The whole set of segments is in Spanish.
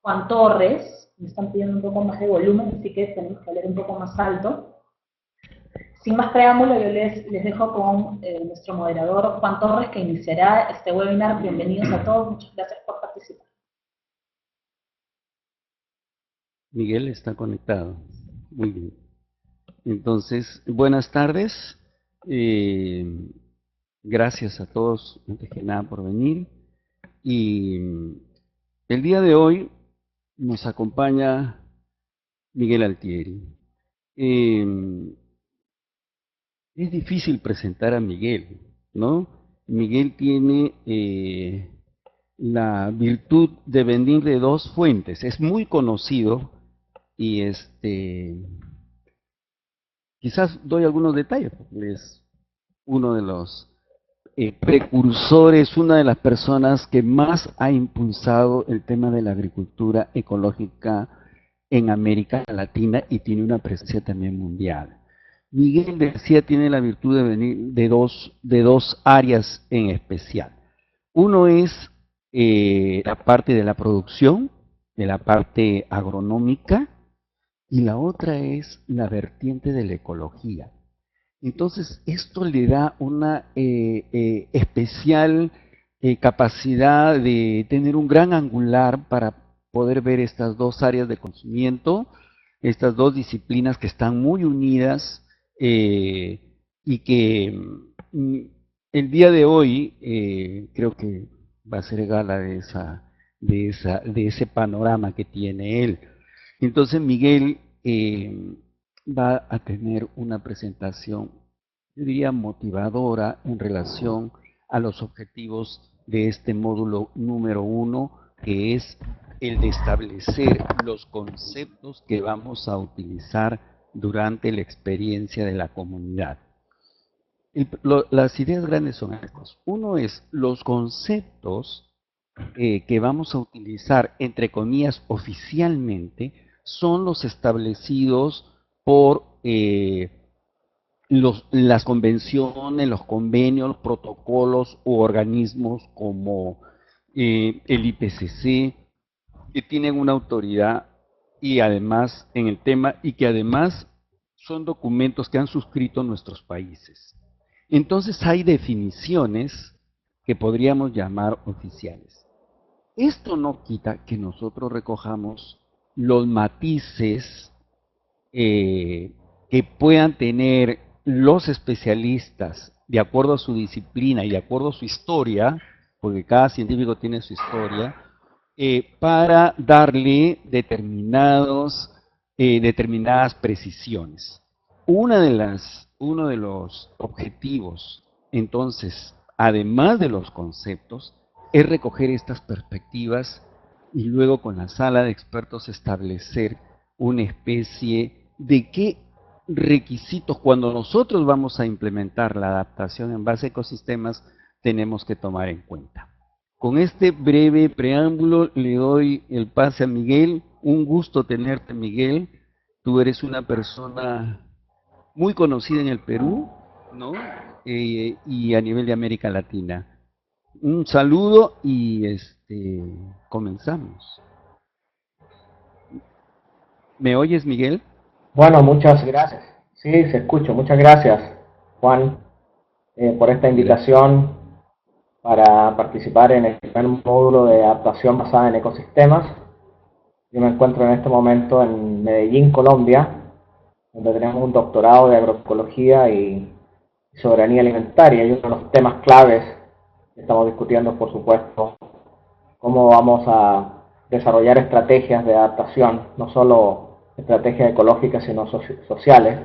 Juan Torres. Me están pidiendo un poco más de volumen, así que tenemos que hablar un poco más alto. Sin más preámbulo, yo les dejo con nuestro moderador Juan Torres, que iniciará este webinar. Bienvenidos a todos, muchas gracias por participar. Miguel está conectado. Muy bien. Entonces, buenas tardes. Gracias a todos, antes que nada, por venir. Y el día de hoy nos acompaña Miguel Altieri. Es difícil presentar a Miguel, ¿no? Miguel tiene la virtud de venir de dos fuentes. Es muy conocido y quizás doy algunos detalles, porque es uno de los precursores, una de las personas que más ha impulsado el tema de la agricultura ecológica en América Latina y tiene una presencia también mundial. Miguel decía tiene la virtud de venir de dos áreas en especial. Uno es la parte de la producción, de la parte agronómica, y la otra es la vertiente de la ecología. Entonces, esto le da una especial capacidad de tener un gran angular para poder ver estas dos áreas de conocimiento, estas dos disciplinas que están muy unidas y que el día de hoy creo que va a ser gala de ese panorama que tiene él. Entonces Miguel va a tener una presentación, yo diría, motivadora en relación a los objetivos de este módulo número 1, que es el de establecer los conceptos que vamos a utilizar durante la experiencia de la comunidad. Las ideas grandes son estas. Uno es los conceptos que vamos a utilizar, entre comillas, oficialmente, son los establecidos por las convenciones, los convenios, los protocolos u organismos como el IPCC, que tienen una autoridad y además en el tema y que además son documentos que han suscrito nuestros países. Entonces hay definiciones que podríamos llamar oficiales. Esto no quita que nosotros recojamos los matices que puedan tener los especialistas de acuerdo a su disciplina y de acuerdo a su historia, porque cada científico tiene su historia, para darle determinadas precisiones. Uno de los objetivos, entonces, además de los conceptos, es recoger estas perspectivas y luego con la sala de expertos establecer una especie de qué requisitos cuando nosotros vamos a implementar la adaptación en base a ecosistemas tenemos que tomar en cuenta. Con este breve preámbulo le doy el pase a Miguel. Un gusto tenerte, Miguel. Tú eres una persona muy conocida en el Perú, ¿no? Y a nivel de América Latina. Un saludo y comenzamos. ¿Me oyes, Miguel? Bueno, muchas gracias. Sí, se escucha. Muchas gracias, Juan, por esta Gracias. invitación para participar en el primer módulo de adaptación basada en ecosistemas. Yo me encuentro en este momento en Medellín, Colombia, donde tenemos un doctorado de agroecología y soberanía alimentaria. Y uno de los temas claves que estamos discutiendo, por supuesto, cómo vamos a desarrollar estrategias de adaptación, no solo estrategias ecológicas, sino sociales,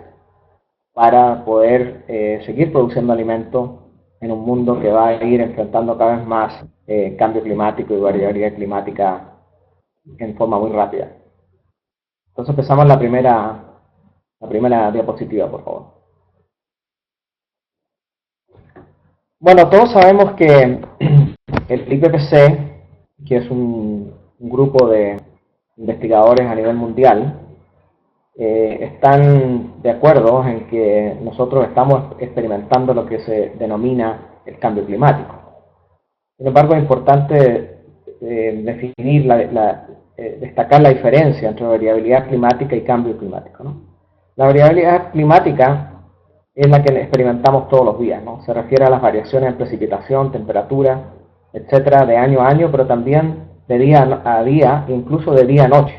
para poder seguir produciendo alimentos en un mundo que va a ir enfrentando cada vez más cambio climático y variabilidad climática en forma muy rápida. Entonces empezamos la primera diapositiva, por favor. Bueno, todos sabemos que el IPCC, que es un grupo de investigadores a nivel mundial, están de acuerdo en que nosotros estamos experimentando lo que se denomina el cambio climático. Sin embargo, es importante definir destacar la diferencia entre variabilidad climática y cambio climático, ¿no? La variabilidad climática es la que experimentamos todos los días, ¿no? Se refiere a las variaciones en precipitación, temperatura, etcétera, de año a año, pero también de día a día, incluso de día a noche.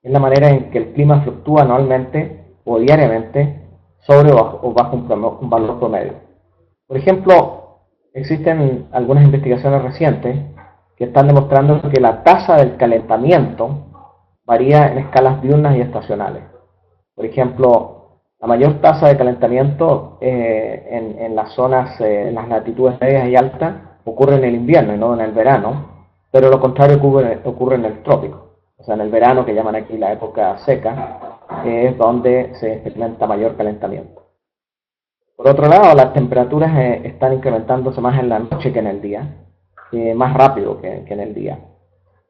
Es la manera en que el clima fluctúa anualmente o diariamente sobre o bajo un valor promedio. Por ejemplo, existen algunas investigaciones recientes que están demostrando que la tasa del calentamiento varía en escalas diurnas y estacionales. Por ejemplo, la mayor tasa de calentamiento en las zonas, en las latitudes medias y altas, ocurre en el invierno y no en el verano, pero lo contrario ocurre en el trópico. O sea, en el verano, que llaman aquí la época seca, es donde se experimenta mayor calentamiento. Por otro lado, las temperaturas están incrementándose más en la noche que en el día, más rápido que en el día.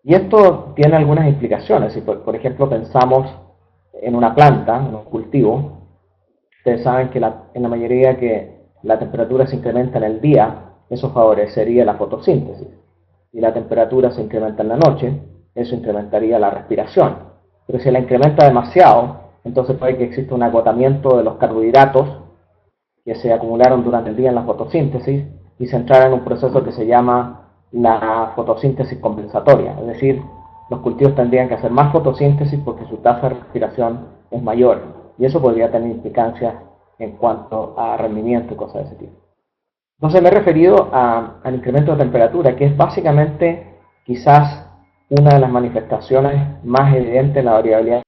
Y esto tiene algunas implicaciones. Si por ejemplo pensamos en una planta, en un cultivo, ustedes saben que en la mayoría que la temperatura se incrementa en el día, eso favorecería la fotosíntesis. Si la temperatura se incrementa en la noche, eso incrementaría la respiración. Pero si la incrementa demasiado, entonces puede que exista un agotamiento de los carbohidratos que se acumularon durante el día en la fotosíntesis y se entrara en un proceso que se llama la fotosíntesis compensatoria. Es decir, los cultivos tendrían que hacer más fotosíntesis porque su tasa de respiración es mayor. Y eso podría tener implicancias en cuanto a rendimiento y cosas de ese tipo. Entonces me he referido al incremento de temperatura, que es básicamente quizás una de las manifestaciones más evidentes de la variabilidad.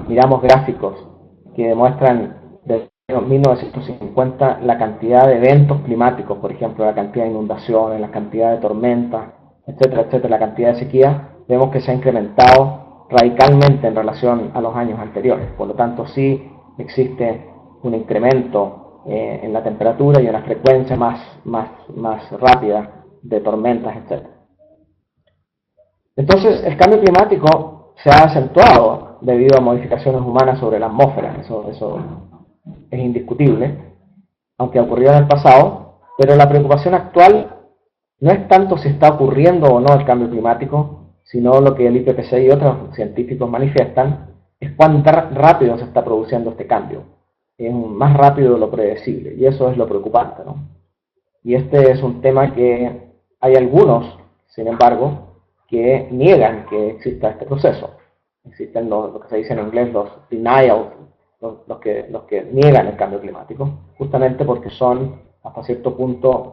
Miramos gráficos que demuestran desde 1950 la cantidad de eventos climáticos, por ejemplo, la cantidad de inundaciones, la cantidad de tormentas, etcétera, etcétera, la cantidad de sequía, vemos que se ha incrementado radicalmente en relación a los años anteriores. Por lo tanto, sí existe un incremento en la temperatura y una frecuencia más rápida de tormentas, etcétera. Entonces, el cambio climático se ha acentuado debido a modificaciones humanas sobre la atmósfera, eso es indiscutible, aunque ha ocurrido en el pasado, pero la preocupación actual no es tanto si está ocurriendo o no el cambio climático, sino lo que el IPCC y otros científicos manifiestan es cuán rápido se está produciendo este cambio, es más rápido de lo predecible, y eso es lo preocupante, ¿no? Y este es un tema que hay algunos, sin embargo, que niegan que exista este proceso. Existen lo que se dice en inglés los denials, los que niegan el cambio climático, justamente porque son hasta cierto punto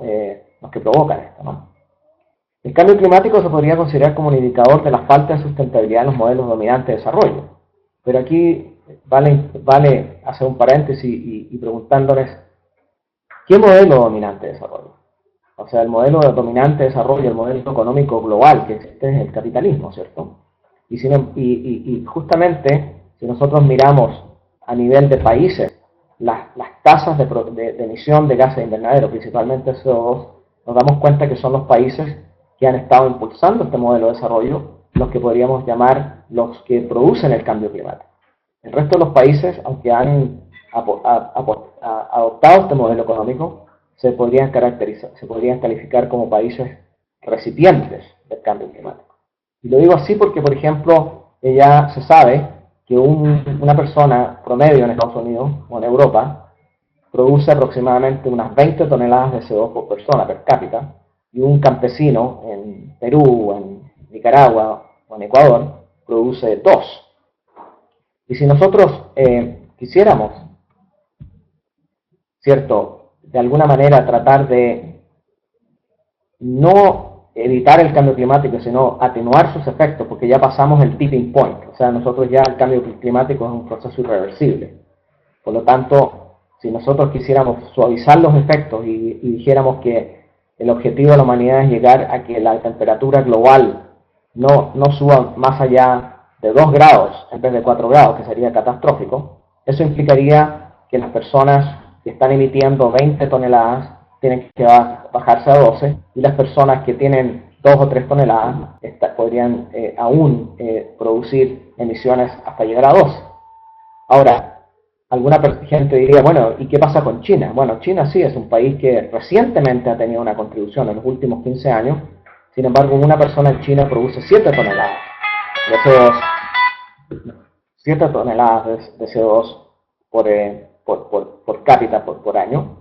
los que provocan esto, ¿no? El cambio climático se podría considerar como un indicador de la falta de sustentabilidad en los modelos dominantes de desarrollo. Pero aquí vale hacer un paréntesis y preguntándoles, ¿qué modelo dominante de desarrollo? O sea, el modelo dominante de desarrollo, el modelo económico global que existe es el capitalismo, ¿cierto? Y justamente, si nosotros miramos a nivel de países las tasas de emisión de gases de invernadero, principalmente CO2, nos damos cuenta que son los países que han estado impulsando este modelo de desarrollo, los que podríamos llamar los que producen el cambio climático. El resto de los países, aunque han adoptado este modelo económico, se podrían calificar como países recipientes del cambio climático. Y lo digo así porque, por ejemplo, ya se sabe que una persona promedio en Estados Unidos o en Europa produce aproximadamente unas 20 toneladas de CO2 por persona per cápita, y un campesino en Perú, en Nicaragua o en Ecuador produce 2. Y si nosotros quisiéramos, ¿cierto?, de alguna manera tratar de no evitar el cambio climático, sino atenuar sus efectos, porque ya pasamos el tipping point. O sea, nosotros ya el cambio climático es un proceso irreversible. Por lo tanto, si nosotros quisiéramos suavizar los efectos y dijéramos que el objetivo de la humanidad es llegar a que la temperatura global no suba más allá de 2 grados en vez de 4 grados, que sería catastrófico, eso implicaría que las personas que están emitiendo 20 toneladas tienen que bajarse a 12, y las personas que tienen 2 o 3 toneladas podrían aún producir emisiones hasta llegar a 12. Ahora, alguna gente diría, bueno, ¿y qué pasa con China? Bueno, China sí es un país que recientemente ha tenido una contribución en los últimos 15 años. Sin embargo, una persona en China produce 7 toneladas de CO2, 7 toneladas de CO2 por cápita por año.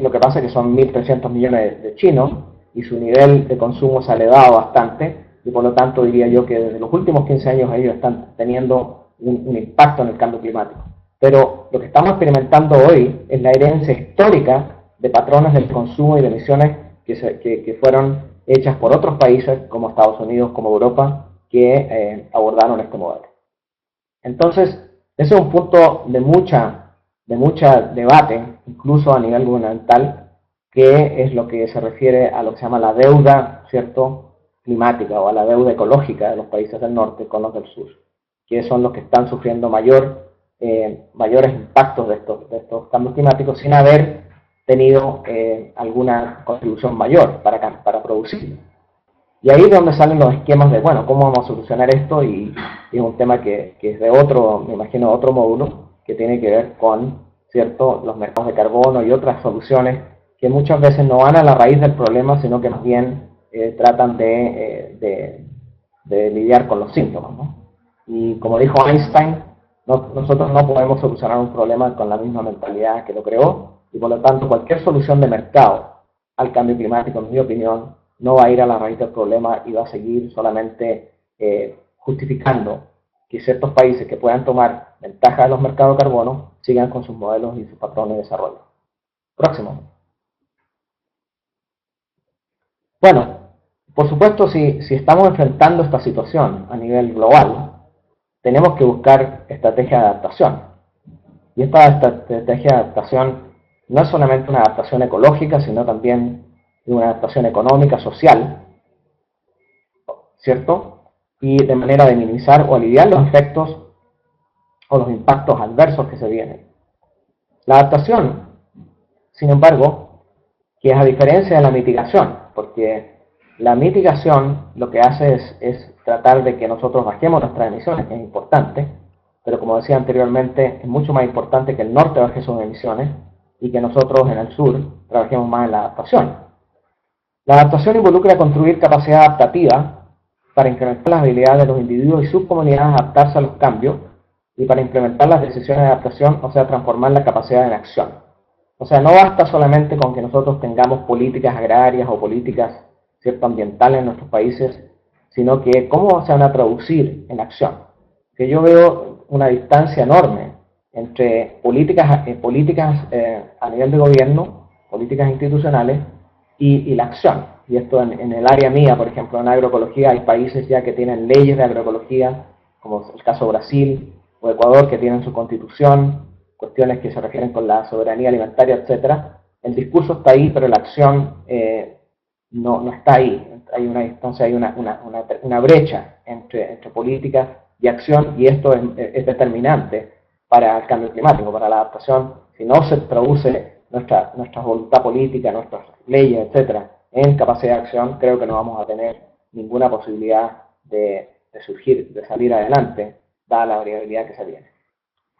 Lo que pasa es que son 1.300 millones de chinos y su nivel de consumo se ha elevado bastante, y por lo tanto diría yo que desde los últimos 15 años ellos están teniendo un impacto en el cambio climático. Pero lo que estamos experimentando hoy es la herencia histórica de patrones del consumo y de emisiones que fueron hechas por otros países como Estados Unidos, como Europa, que abordaron este modelo. Entonces, ese es un punto de mucha debate, incluso a nivel gubernamental, que es lo que se refiere a lo que se llama la deuda, ¿cierto?, climática, o a la deuda ecológica de los países del norte con los del sur, que son los que están sufriendo mayores impactos de estos cambios climáticos sin haber tenido alguna contribución mayor para producir. Y ahí es donde salen los esquemas de, bueno, ¿cómo vamos a solucionar esto? Y es un tema que es de otro, me imagino, otro módulo, que tiene que ver con, ¿cierto?, los mercados de carbono y otras soluciones que muchas veces no van a la raíz del problema, sino que más bien tratan de lidiar con los síntomas, ¿no? Y como dijo Einstein, nosotros no podemos solucionar un problema con la misma mentalidad que lo creó, y por lo tanto cualquier solución de mercado al cambio climático, en mi opinión, no va a ir a la raíz del problema y va a seguir solamente justificando que ciertos países que puedan tomar ventaja de los mercados de carbono sigan con sus modelos y sus patrones de desarrollo. Próximo. Bueno, por supuesto, si estamos enfrentando esta situación a nivel global, tenemos que buscar estrategias de adaptación. Y esta estrategia de adaptación no es solamente una adaptación ecológica, sino también una adaptación económica, social, ¿cierto? Y de manera de minimizar o aliviar los efectos o los impactos adversos que se vienen. La adaptación, sin embargo, que es a diferencia de la mitigación, porque la mitigación lo que hace es tratar de que nosotros bajemos nuestras emisiones, que es importante, pero como decía anteriormente, es mucho más importante que el norte baje sus emisiones y que nosotros en el sur trabajemos más en la adaptación. La adaptación involucra construir capacidad adaptativa para incrementar las habilidades de los individuos y sus comunidades a adaptarse a los cambios, y para implementar las decisiones de adaptación, o sea, transformar la capacidad en acción. O sea, no basta solamente con que nosotros tengamos políticas agrarias o políticas, ¿cierto?, ambientales en nuestros países, sino que cómo se van a traducir en acción. Que yo veo una distancia enorme entre políticas a nivel de gobierno, políticas institucionales, y la acción. Y esto en el área mía, por ejemplo, en agroecología, hay países ya que tienen leyes de agroecología, como el caso de Brasil o Ecuador, que tienen su constitución, cuestiones que se refieren con la soberanía alimentaria, etc. El discurso está ahí, pero la acción no está ahí. Hay una distancia, hay una brecha entre política y acción, y esto es determinante para el cambio climático, para la adaptación. Si no se traduce nuestra voluntad política, nuestras leyes, etcétera, en capacidad de acción, creo que no vamos a tener ninguna posibilidad de surgir, de salir adelante, dada la variabilidad que se viene.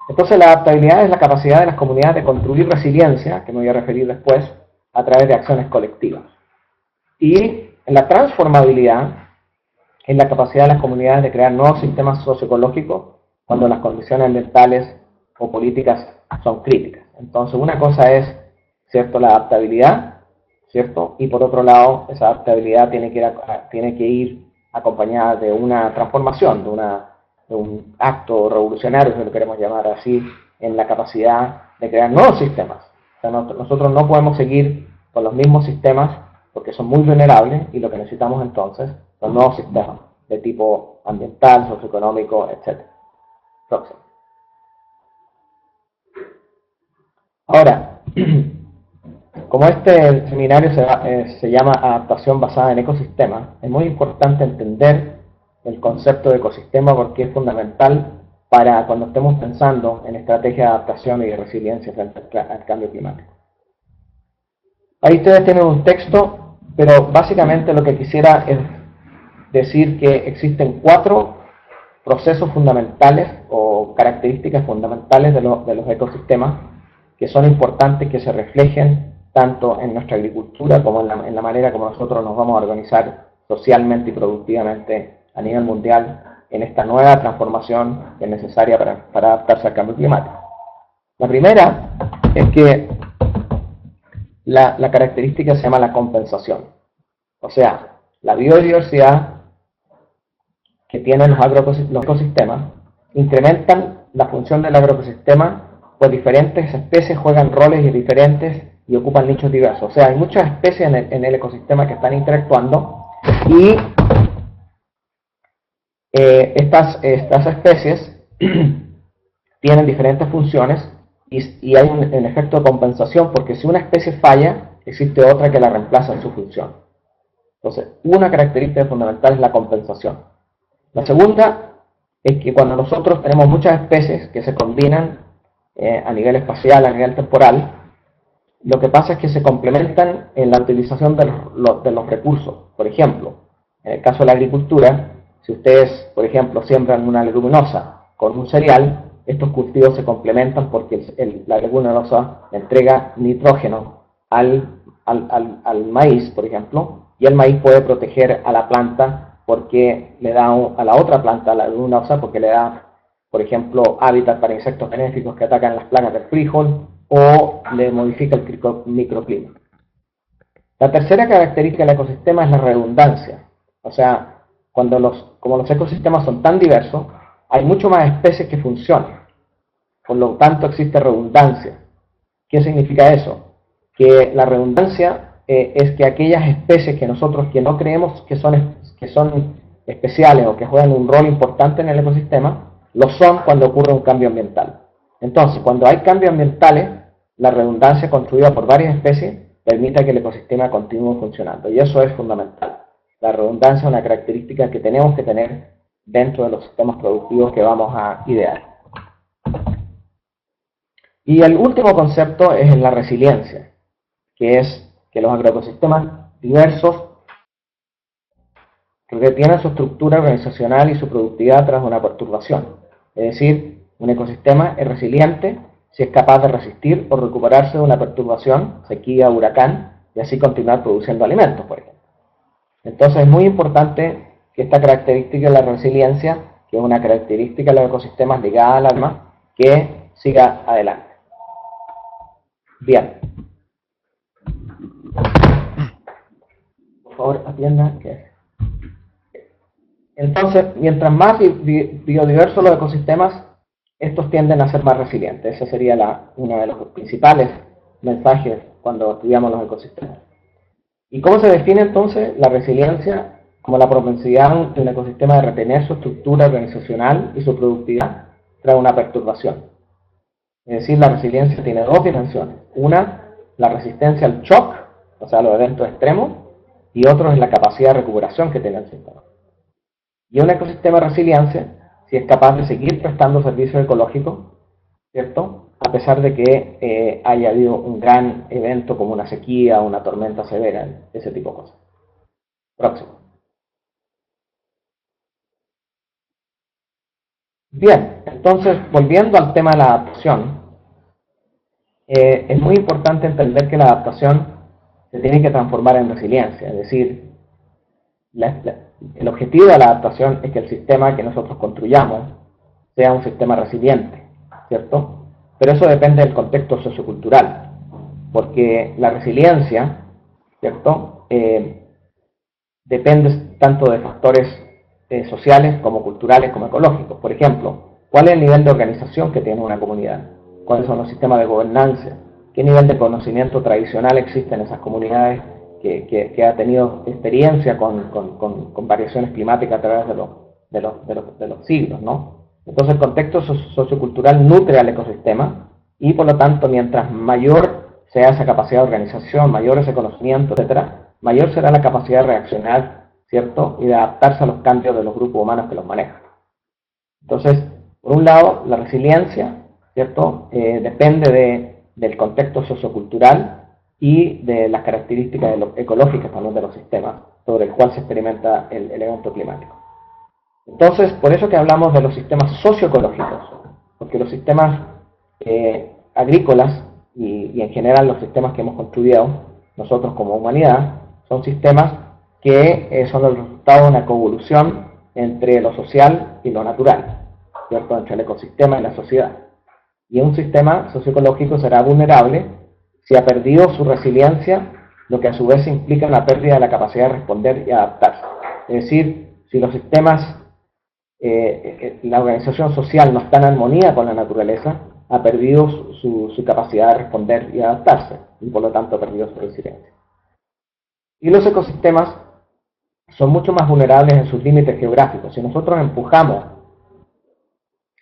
Entonces, la adaptabilidad es la capacidad de las comunidades de construir resiliencia, que me voy a referir después, a través de acciones colectivas. Y la transformabilidad es la capacidad de las comunidades de crear nuevos sistemas socioecológicos cuando las condiciones ambientales o políticas son críticas. Entonces, una cosa es, ¿cierto?, la adaptabilidad, ¿cierto? Y por otro lado, esa adaptabilidad tiene que ir acompañada de una transformación, de un acto revolucionario, si lo queremos llamar así, en la capacidad de crear nuevos sistemas. O sea, nosotros no podemos seguir con los mismos sistemas porque son muy vulnerables y lo que necesitamos entonces son nuevos sistemas de tipo ambiental, socioeconómico, etc. Próximo. Ahora, como este seminario se llama Adaptación basada en ecosistemas, es muy importante entender el concepto de ecosistema porque es fundamental para cuando estemos pensando en estrategias de adaptación y de resiliencia frente al cambio climático. Ahí ustedes tienen un texto, pero básicamente lo que quisiera es decir que existen 4 procesos fundamentales o características fundamentales de los ecosistemas que son importantes que se reflejen tanto en nuestra agricultura como en la manera como nosotros nos vamos a organizar socialmente y productivamente a nivel mundial en esta nueva transformación que es necesaria para adaptarse al cambio climático. La primera es que la característica se llama la compensación. O sea, la biodiversidad que tienen los ecosistemas incrementan la función del agroecosistema, pues diferentes especies juegan roles diferentes y ocupan nichos diversos. O sea, hay muchas especies en el ecosistema que están interactuando y estas especies tienen diferentes funciones y hay un efecto de compensación porque si una especie falla, existe otra que la reemplaza en su función. Entonces, una característica fundamental es la compensación. La segunda es que cuando nosotros tenemos muchas especies que se combinan a nivel espacial, a nivel temporal, lo que pasa es que se complementan en la utilización de los recursos. Por ejemplo, en el caso de la agricultura, si ustedes, por ejemplo, siembran una leguminosa con un cereal, estos cultivos se complementan porque la leguminosa entrega nitrógeno al maíz, por ejemplo, y el maíz puede proteger a la planta porque le da a la otra planta, a la leguminosa, porque le da, por ejemplo, hábitat para insectos benéficos que atacan las plagas del frijol o le modifica el microclima. La tercera característica del ecosistema es la redundancia. O sea, como los ecosistemas son tan diversos, hay mucho más especies que funcionan. Por lo tanto, existe redundancia. ¿Qué significa eso? Que la redundancia es que aquellas especies que nosotros que no creemos que son especiales o que juegan un rol importante en el ecosistema, lo son cuando ocurre un cambio ambiental. Entonces, cuando hay cambios ambientales, la redundancia construida por varias especies permite que el ecosistema continúe funcionando. Y eso es fundamental. La redundancia es una característica que tenemos que tener dentro de los sistemas productivos que vamos a idear. Y el último concepto es la resiliencia, que es que los agroecosistemas diversos retienen su estructura organizacional y su productividad tras una perturbación. Es decir, un ecosistema es resiliente si es capaz de resistir o recuperarse de una perturbación, sequía, huracán, y así continuar produciendo alimentos, por ejemplo. Entonces es muy importante que esta característica de la resiliencia, que es una característica de los ecosistemas ligada al alma, que siga adelante. Bien. Por favor, atiendan que... Entonces, mientras más biodiversos los ecosistemas, estos tienden a ser más resilientes. Ese sería uno de los principales mensajes cuando estudiamos los ecosistemas. ¿Y cómo se define entonces la resiliencia? Como la propensidad de un ecosistema de retener su estructura organizacional y su productividad tras una perturbación. Es decir, la resiliencia tiene dos dimensiones. Una, la resistencia al shock, o sea, a los eventos extremos, y otro es la capacidad de recuperación que tiene el sistema. Y un ecosistema de resiliencia, si es capaz de seguir prestando servicios ecológicos, ¿cierto? A pesar de que haya habido un gran evento como una sequía, una tormenta severa, ese tipo de cosas. Próximo. Bien, entonces, volviendo al tema de la adaptación, es muy importante entender que la adaptación se tiene que transformar en resiliencia, es decir, el objetivo de la adaptación es que el sistema que nosotros construyamos sea un sistema resiliente, ¿cierto? Pero eso depende del contexto sociocultural, porque la resiliencia, ¿cierto? Depende tanto de factores sociales como culturales como ecológicos. Por ejemplo, ¿cuál es el nivel de organización que tiene una comunidad? ¿Cuáles son los sistemas de gobernanza? ¿Qué nivel de conocimiento tradicional existe en esas comunidades que ha tenido experiencia con variaciones climáticas a través de los siglos, ¿no? Entonces el contexto sociocultural nutre al ecosistema y por lo tanto mientras mayor sea esa capacidad de organización, mayor ese conocimiento, etcétera, mayor será la capacidad de reaccionar, ¿cierto? Y de adaptarse a los cambios de los grupos humanos que los manejan. Entonces, por un lado, la resiliencia, ¿cierto? Depende del contexto sociocultural y de las características ecológicas también de los sistemas sobre el cual se experimenta el evento climático. Entonces, por eso que hablamos de los sistemas socioecológicos, porque los sistemas agrícolas y en general los sistemas que hemos construido nosotros como humanidad son sistemas que son el resultado de una coevolución entre lo social y lo natural, ¿cierto? Entre el ecosistema y la sociedad. Y un sistema socioecológico será vulnerable si ha perdido su resiliencia, lo que a su vez implica una pérdida de la capacidad de responder y adaptarse. Es decir, si los sistemas, la organización social no está en armonía con la naturaleza, ha perdido su capacidad de responder y adaptarse, y por lo tanto ha perdido su resiliencia. Y los ecosistemas son mucho más vulnerables en sus límites geográficos. Si nosotros empujamos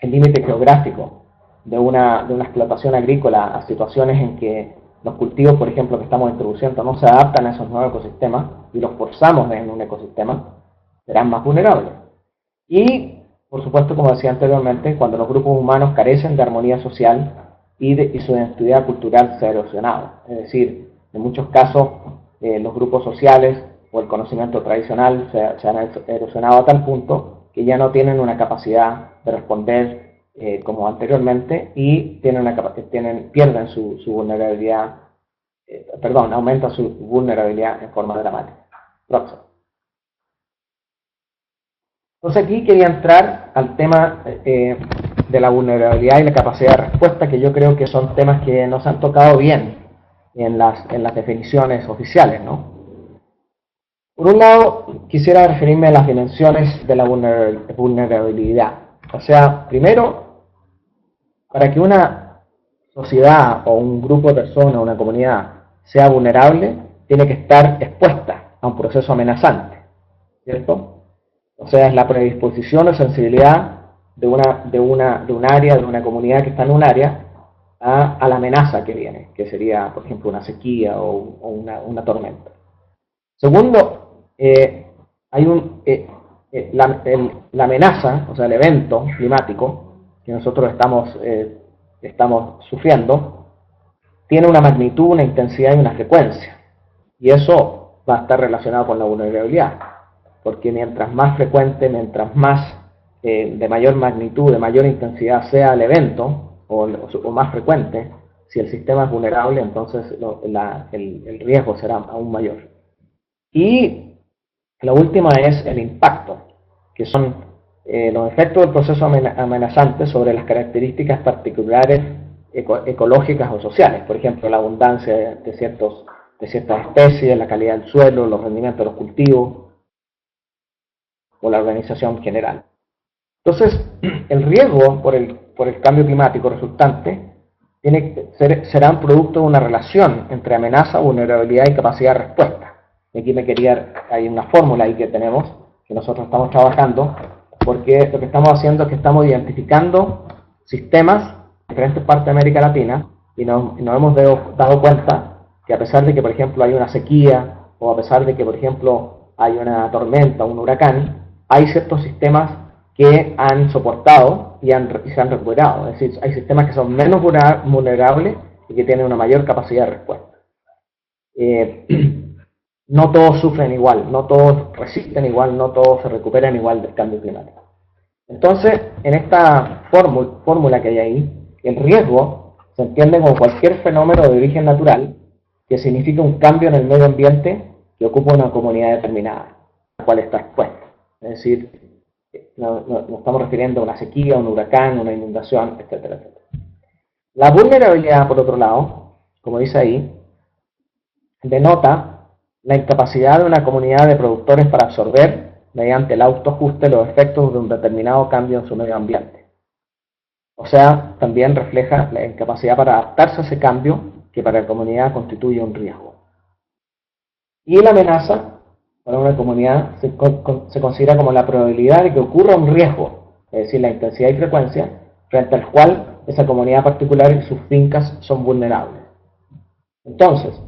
el límite geográfico de una explotación agrícola a situaciones en que los cultivos, por ejemplo, que estamos introduciendo no se adaptan a esos nuevos ecosistemas y los forzamos en un ecosistema, serán más vulnerables. Y, por supuesto, como decía anteriormente, cuando los grupos humanos carecen de armonía social y su identidad cultural se ha erosionado. Es decir, en muchos casos los grupos sociales o el conocimiento tradicional se han erosionado a tal punto que ya no tienen una capacidad de responder como anteriormente y pierden su vulnerabilidad, aumenta su vulnerabilidad en forma dramática. Próximo. Entonces aquí quería entrar al tema de la vulnerabilidad y la capacidad de respuesta, que yo creo que son temas que nos han tocado bien en las definiciones oficiales, ¿no? Por un lado, quisiera referirme a las dimensiones de la vulnerabilidad. O sea, primero, para que una sociedad o un grupo de personas, una comunidad, sea vulnerable, tiene que estar expuesta a un proceso amenazante, ¿cierto? O sea, es la predisposición o sensibilidad de un área, de una comunidad que está en un área, a la amenaza que viene, que sería, por ejemplo, una sequía o una tormenta. Segundo, la amenaza, o sea, el evento climático que nosotros estamos sufriendo, tiene una magnitud, una intensidad y una frecuencia. Y eso va a estar relacionado con la vulnerabilidad. Porque mientras más frecuente, mientras más de mayor magnitud, de mayor intensidad sea el evento, o más frecuente, si el sistema es vulnerable, entonces el riesgo será aún mayor. Y la última es el impacto, que son los efectos del proceso amenazante sobre las características particulares ecológicas o sociales. Por ejemplo, la abundancia de ciertas especies, la calidad del suelo, los rendimientos de los cultivos, o la organización general. Entonces, el riesgo por el cambio climático resultante será un producto de una relación entre amenaza, vulnerabilidad y capacidad de respuesta. Y aquí hay una fórmula ahí que tenemos, que nosotros estamos trabajando, porque lo que estamos haciendo es que estamos identificando sistemas en diferentes partes de América Latina y nos hemos dado cuenta que a pesar de que, por ejemplo, hay una sequía, o a pesar de que, por ejemplo, hay una tormenta, un huracán, hay ciertos sistemas que han soportado y se han recuperado. Es decir, hay sistemas que son menos vulnerables y que tienen una mayor capacidad de respuesta. No todos sufren igual, no todos resisten igual, no todos se recuperan igual del cambio climático. Entonces, en esta fórmula que hay ahí, el riesgo se entiende como cualquier fenómeno de origen natural que significa un cambio en el medio ambiente que ocupa una comunidad determinada, a la cual está expuesta. Es decir, no estamos refiriendo a una sequía, un huracán, una inundación, etcétera, etcétera. La vulnerabilidad, por otro lado, como dice ahí, denota la incapacidad de una comunidad de productores para absorber, mediante el autoajuste, los efectos de un determinado cambio en su medio ambiente. O sea, también refleja la incapacidad para adaptarse a ese cambio que para la comunidad constituye un riesgo. Y la amenaza para una comunidad se considera como la probabilidad de que ocurra un riesgo, es decir, la intensidad y frecuencia, frente al cual esa comunidad particular y sus fincas son vulnerables. Entonces,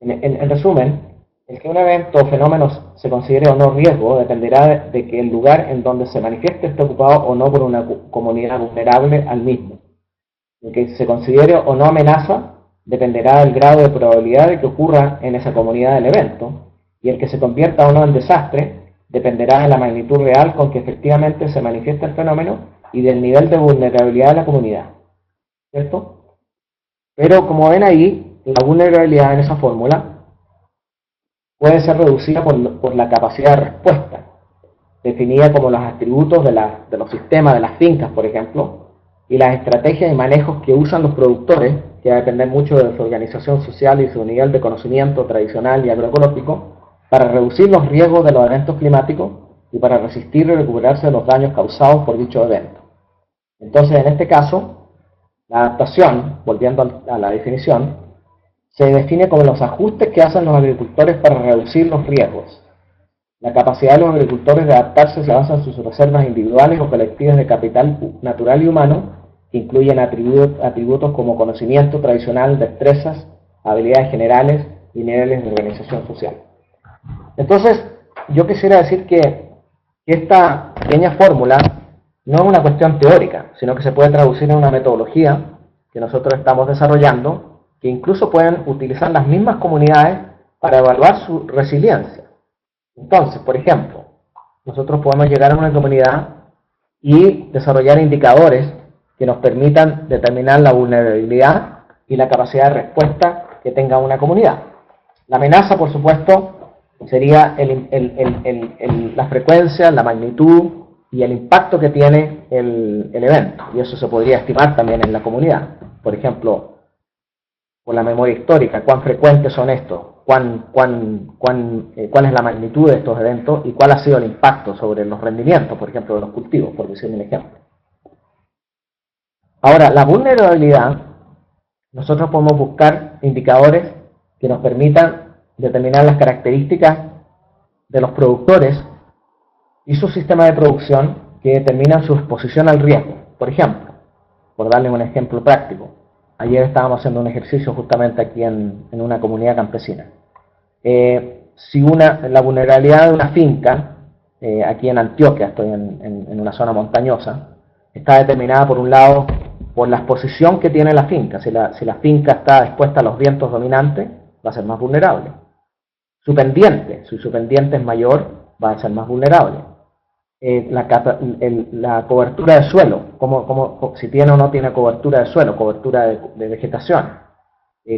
en resumen, el que un evento o fenómeno se considere o no riesgo dependerá de que el lugar en donde se manifieste esté ocupado o no por una comunidad vulnerable al mismo. El que se considere o no amenaza dependerá del grado de probabilidad de que ocurra en esa comunidad el evento, y el que se convierta o no en desastre dependerá de la magnitud real con que efectivamente se manifiesta el fenómeno y del nivel de vulnerabilidad de la comunidad. ¿Cierto? Pero como ven ahí, la vulnerabilidad en esa fórmula puede ser reducida por la capacidad de respuesta, definida como los atributos de los sistemas, de las fincas, por ejemplo, y las estrategias y manejos que usan los productores, que va a depender mucho de su organización social y su nivel de conocimiento tradicional y agroecológico, para reducir los riesgos de los eventos climáticos y para resistir y recuperarse de los daños causados por dicho evento. Entonces, en este caso, la adaptación, volviendo a la definición, se define como los ajustes que hacen los agricultores para reducir los riesgos. La capacidad de los agricultores de adaptarse se basa en sus reservas individuales o colectivas de capital natural y humano, que incluyen atributos como conocimiento tradicional, destrezas, habilidades generales y niveles de organización social. Entonces, yo quisiera decir que esta pequeña fórmula no es una cuestión teórica, sino que se puede traducir en una metodología que nosotros estamos desarrollando, que incluso pueden utilizar las mismas comunidades para evaluar su resiliencia. Entonces, por ejemplo, nosotros podemos llegar a una comunidad y desarrollar indicadores que nos permitan determinar la vulnerabilidad y la capacidad de respuesta que tenga una comunidad. La amenaza, por supuesto, sería la frecuencia, la magnitud y el impacto que tiene el evento. Y eso se podría estimar también en la comunidad. Por ejemplo, por la memoria histórica, cuán frecuentes son estos, cuál es la magnitud de estos eventos y cuál ha sido el impacto sobre los rendimientos, por ejemplo, de los cultivos, por decir un ejemplo. Ahora, la vulnerabilidad, nosotros podemos buscar indicadores que nos permitan determinar las características de los productores y su sistema de producción que determinan su exposición al riesgo. Por ejemplo, por darles un ejemplo práctico, ayer estábamos haciendo un ejercicio justamente aquí en una comunidad campesina. Si la vulnerabilidad de una finca, aquí en Antioquia, estoy en una zona montañosa, está determinada por un lado por la exposición que tiene la finca. Si la finca está expuesta a los vientos dominantes, va a ser más vulnerable. Su pendiente, si su pendiente es mayor, va a ser más vulnerable. La cobertura de suelo, si tiene o no tiene cobertura de suelo, cobertura de vegetación.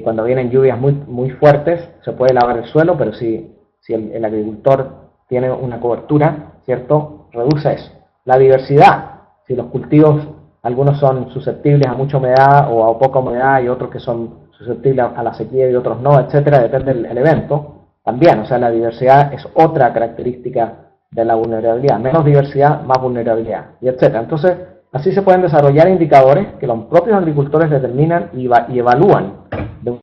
Cuando vienen lluvias muy fuertes, se puede lavar el suelo, pero si el agricultor tiene una cobertura, ¿cierto?, reduce eso. La diversidad, si los cultivos, algunos son susceptibles a mucha humedad o a poca humedad y otros que son susceptibles a la sequía y otros no, etcétera, depende del evento. También, o sea, la diversidad es otra característica de la vulnerabilidad. Menos diversidad, más vulnerabilidad, y etcétera. Entonces, así se pueden desarrollar indicadores que los propios agricultores determinan y evalúan de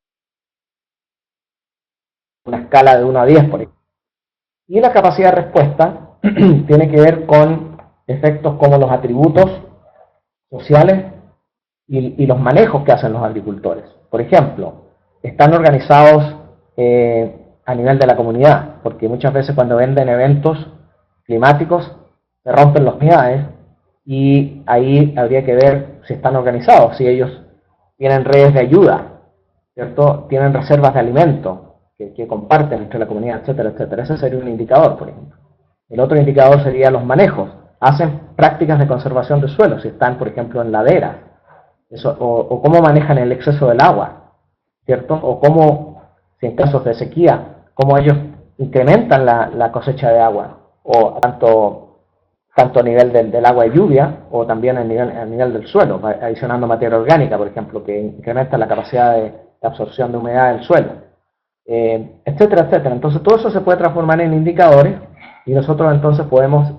una escala de 1 a 10, por ejemplo. Y la capacidad de respuesta tiene que ver con efectos como los atributos sociales y los manejos que hacen los agricultores. Por ejemplo, están organizados a nivel de la comunidad, porque muchas veces cuando venden eventos climáticos se rompen las unidades y ahí habría que ver si están organizados, si ellos tienen redes de ayuda, ¿cierto? Tienen reservas de alimentos que comparten entre la comunidad, etcétera, etcétera. Ese sería un indicador, por ejemplo. El otro indicador sería los manejos. Hacen prácticas de conservación de suelo, si están, por ejemplo, en laderas, o cómo manejan el exceso del agua, ¿cierto? O cómo, si en casos de sequía, cómo ellos incrementan la cosecha de agua, o tanto a nivel del agua de lluvia, o también a nivel del suelo, adicionando materia orgánica, por ejemplo, que incrementa la capacidad de absorción de humedad del suelo, etcétera, etcétera. Entonces todo eso se puede transformar en indicadores, y nosotros entonces podemos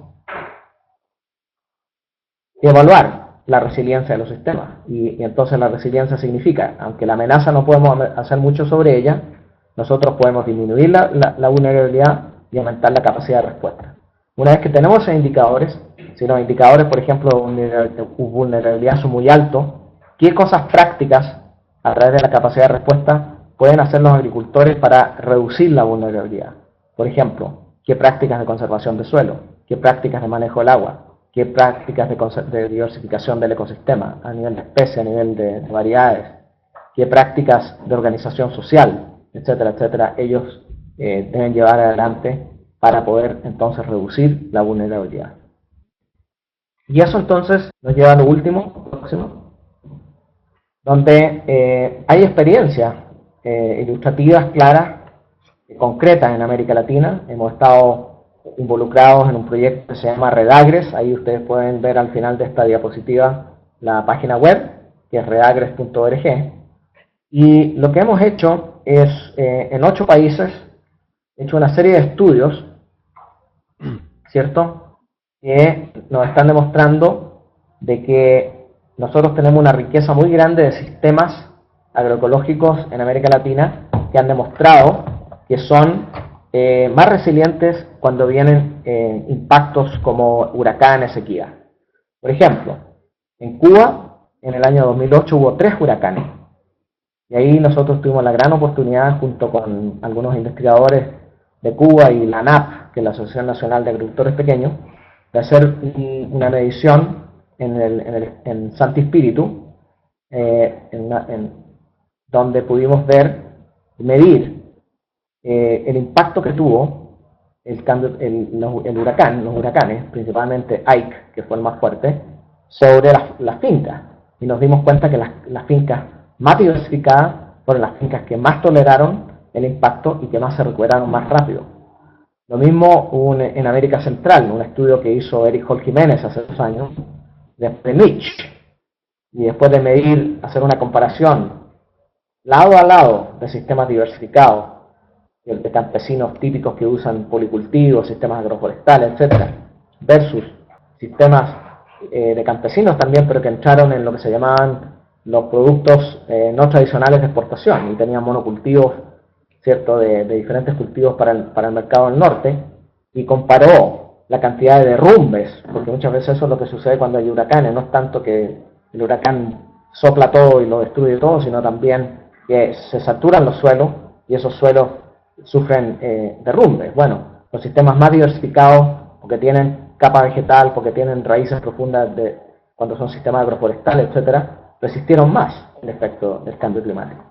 evaluar la resiliencia de los sistemas. Y entonces la resiliencia significa, aunque la amenaza no podemos hacer mucho sobre ella, nosotros podemos disminuir la vulnerabilidad y aumentar la capacidad de respuesta. Una vez que tenemos esos indicadores, si los indicadores, por ejemplo, de vulnerabilidad son muy altos, ¿qué cosas prácticas a través de la capacidad de respuesta pueden hacer los agricultores para reducir la vulnerabilidad? Por ejemplo, ¿qué prácticas de conservación de suelo? ¿Qué prácticas de manejo del agua? ¿Qué prácticas de diversificación del ecosistema a nivel de especie, a nivel de variedades? ¿Qué prácticas de organización social, etcétera, etcétera, ellos deben llevar adelante para poder entonces reducir la vulnerabilidad? Y eso entonces nos lleva a lo último, próximo, donde hay experiencias ilustrativas claras, concretas en América Latina. Hemos estado involucrados en un proyecto que se llama Redagres. Ahí ustedes pueden ver al final de esta diapositiva la página web, que es redagres.org. Y lo que hemos hecho es, en 8 países, hecho una serie de estudios, ¿cierto?, que nos están demostrando de que nosotros tenemos una riqueza muy grande de sistemas agroecológicos en América Latina que han demostrado que son más resilientes cuando vienen impactos como huracanes, sequía. Por ejemplo, en Cuba, en el año 2008 hubo 3 huracanes. Y ahí nosotros tuvimos la gran oportunidad, junto con algunos investigadores de Cuba y la ANAP, que es la Asociación Nacional de Agricultores Pequeños, de hacer una medición en Santi Espíritu, donde pudimos medir el impacto que tuvo los huracanes, principalmente Ike, que fue el más fuerte, sobre las fincas. Y nos dimos cuenta que las fincas más diversificadas fueron las fincas que más toleraron el impacto y que más se recuperaron más rápido. Lo mismo en América Central, un estudio que hizo Eric Hall Jiménez hace 2 años, de Niche, y después de medir, hacer una comparación lado a lado de sistemas diversificados, de campesinos típicos que usan policultivos, sistemas agroforestales, etcétera, versus sistemas de campesinos también, pero que entraron en lo que se llamaban los productos no tradicionales de exportación, y tenían monocultivos, ¿cierto?, de diferentes cultivos para el mercado del norte, y comparó la cantidad de derrumbes, porque muchas veces eso es lo que sucede cuando hay huracanes. No es tanto que el huracán sopla todo y lo destruye todo, sino también que se saturan los suelos y esos suelos sufren derrumbes. Bueno, los sistemas más diversificados, porque tienen capa vegetal, porque tienen raíces profundas cuando son sistemas agroforestales, etcétera, resistieron más el efecto del cambio climático.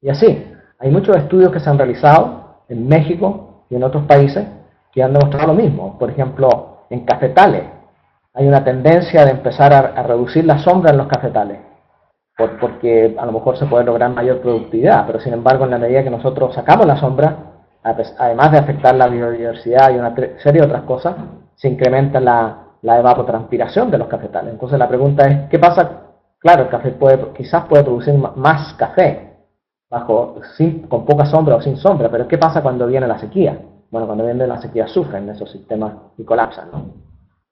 Y así, hay muchos estudios que se han realizado en México y en otros países que han demostrado lo mismo. Por ejemplo, en cafetales hay una tendencia de empezar a reducir la sombra en los cafetales, porque a lo mejor se puede lograr mayor productividad, pero sin embargo, en la medida que nosotros sacamos la sombra, además de afectar la biodiversidad y una serie de otras cosas, se incrementa la evapotranspiración de los cafetales. Entonces la pregunta es, ¿qué pasa? Claro, el café quizás puede producir más café con poca sombra o sin sombra, pero ¿qué pasa cuando viene la sequía? Bueno, cuando viene la sequía sufren esos sistemas y colapsan, ¿no?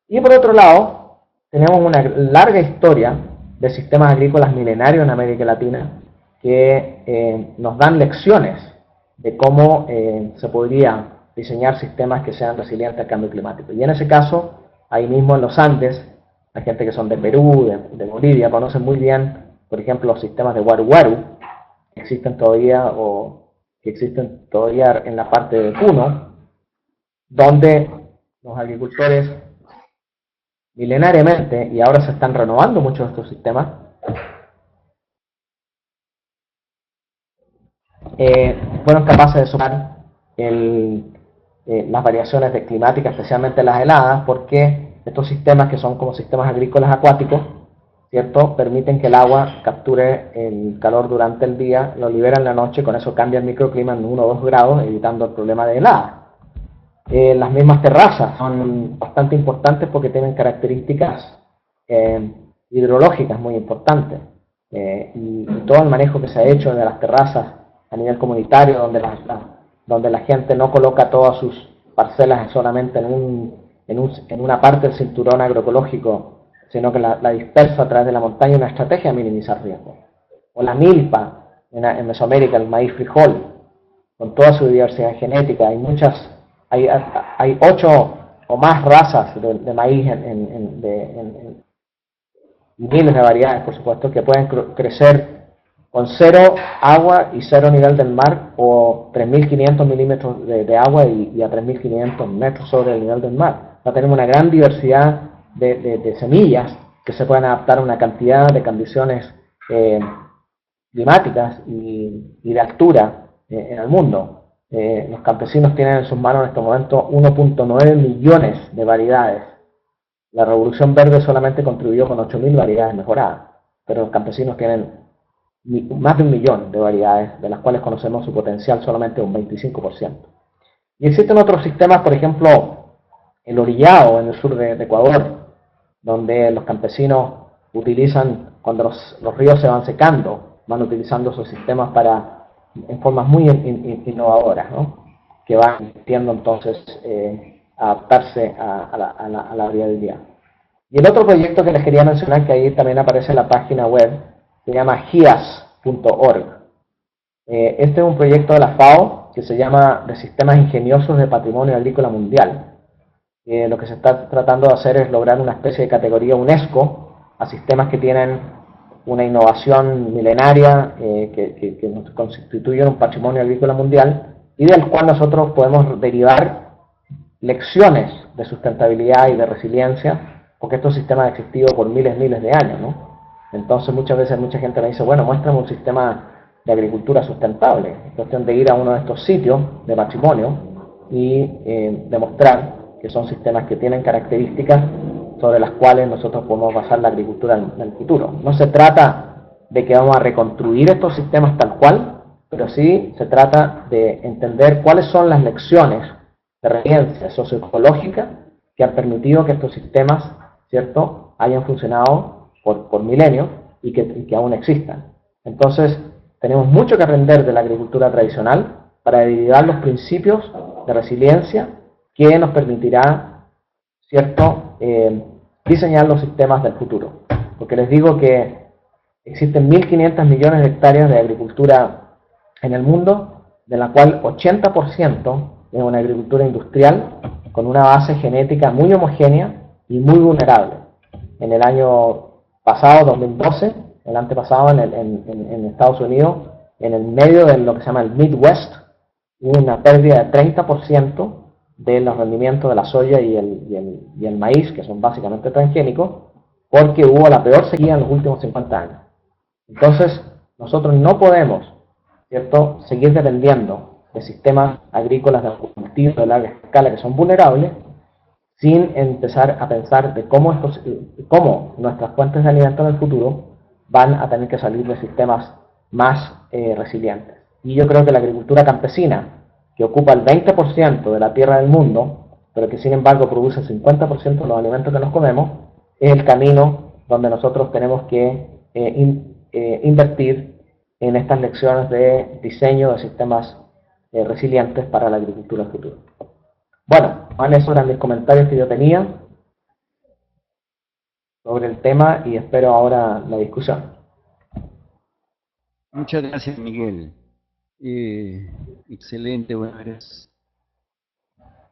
Y por otro lado, tenemos una larga historia de sistemas agrícolas milenarios en América Latina que nos dan lecciones de cómo se podría diseñar sistemas que sean resilientes al cambio climático. Y en ese caso, ahí mismo en los Andes, la gente que son de Perú, de Bolivia, conocen muy bien, por ejemplo, los sistemas de Waru Waru, que existen todavía en la parte de Puno, donde los agricultores milenariamente, y ahora se están renovando muchos de estos sistemas, fueron capaces de sumar las variaciones climáticas, especialmente las heladas, porque estos sistemas, que son como sistemas agrícolas acuáticos, ¿cierto?, permiten que el agua capture el calor durante el día, lo libera en la noche, con eso cambia el microclima en 1 o 2 grados, evitando el problema de helada. Las mismas terrazas son bastante importantes porque tienen características hidrológicas muy importantes, y todo el manejo que se ha hecho de las terrazas a nivel comunitario, donde la gente no coloca todas sus parcelas solamente en una parte del cinturón agroecológico, sino que la dispersa a través de la montaña, una estrategia de minimizar riesgos. O la milpa en Mesoamérica, el maíz frijol, con toda su diversidad genética. Hay 8 o más razas de maíz en miles de variedades, por supuesto, que pueden crecer con 0 agua y 0 nivel del mar, o 3.500 milímetros de agua y a 3.500 metros sobre el nivel del mar. Tenemos una gran diversidad de semillas que se pueden adaptar a una cantidad de condiciones climáticas y de altura en el mundo. Los campesinos tienen en sus manos en este momento 1.9 millones de variedades. La Revolución Verde solamente contribuyó con 8.000 variedades mejoradas, pero los campesinos tienen más de 1 millón de variedades, de las cuales conocemos su potencial solamente un 25%. Y existen otros sistemas, por ejemplo, el orillado en el sur de Ecuador, donde los campesinos utilizan, cuando los ríos se van secando, van utilizando esos sistemas en formas muy innovadoras, ¿no? Que van permitiendo entonces adaptarse a la vida del día. Y el otro proyecto que les quería mencionar, que ahí también aparece en la página web, se llama GIAS.org. Este es un proyecto de la FAO que se llama de Sistemas Ingeniosos de Patrimonio Agrícola Mundial. Lo que se está tratando de hacer es lograr una especie de categoría UNESCO a sistemas que tienen una innovación milenaria, que nos constituyen un patrimonio agrícola mundial, y del cual nosotros podemos derivar lecciones de sustentabilidad y de resiliencia, porque estos sistemas han existido por miles de años, ¿no? Entonces muchas veces mucha gente me dice, bueno, muéstrame un sistema de agricultura sustentable. Es cuestión de ir a uno de estos sitios de patrimonio y demostrar que son sistemas que tienen características sobre las cuales nosotros podemos basar la agricultura en el futuro. No se trata de que vamos a reconstruir estos sistemas tal cual, pero sí se trata de entender cuáles son las lecciones de resiliencia socioecológica que han permitido que estos sistemas, ¿cierto?, hayan funcionado por milenios y que aún existan. Entonces, tenemos mucho que aprender de la agricultura tradicional para derivar los principios de resiliencia que nos permitirá, ¿cierto?, diseñar los sistemas del futuro. Porque les digo que existen 1.500 millones de hectáreas de agricultura en el mundo, de la cual 80% es una agricultura industrial con una base genética muy homogénea y muy vulnerable. En el año pasado, 2012, el antepasado, en Estados Unidos, en el medio de lo que se llama el Midwest, hubo una pérdida de 30% de los rendimientos de la soya y el maíz, que son básicamente transgénicos, porque hubo la peor sequía en los últimos 50 años. Entonces, nosotros no podemos, ¿cierto?, seguir dependiendo de sistemas agrícolas de cultivo de larga escala que son vulnerables, sin empezar a pensar de cómo nuestras fuentes de alimento en el futuro van a tener que salir de sistemas más resilientes. Y yo creo que la agricultura campesina, que ocupa el 20% de la tierra del mundo, pero que sin embargo produce el 50% de los alimentos que nos comemos, es el camino donde nosotros tenemos que invertir en estas lecciones de diseño de sistemas resilientes para la agricultura futura. Bueno, esos eran mis comentarios que yo tenía sobre el tema y espero ahora la discusión. Muchas gracias, Miguel. Excelente, bueno, eres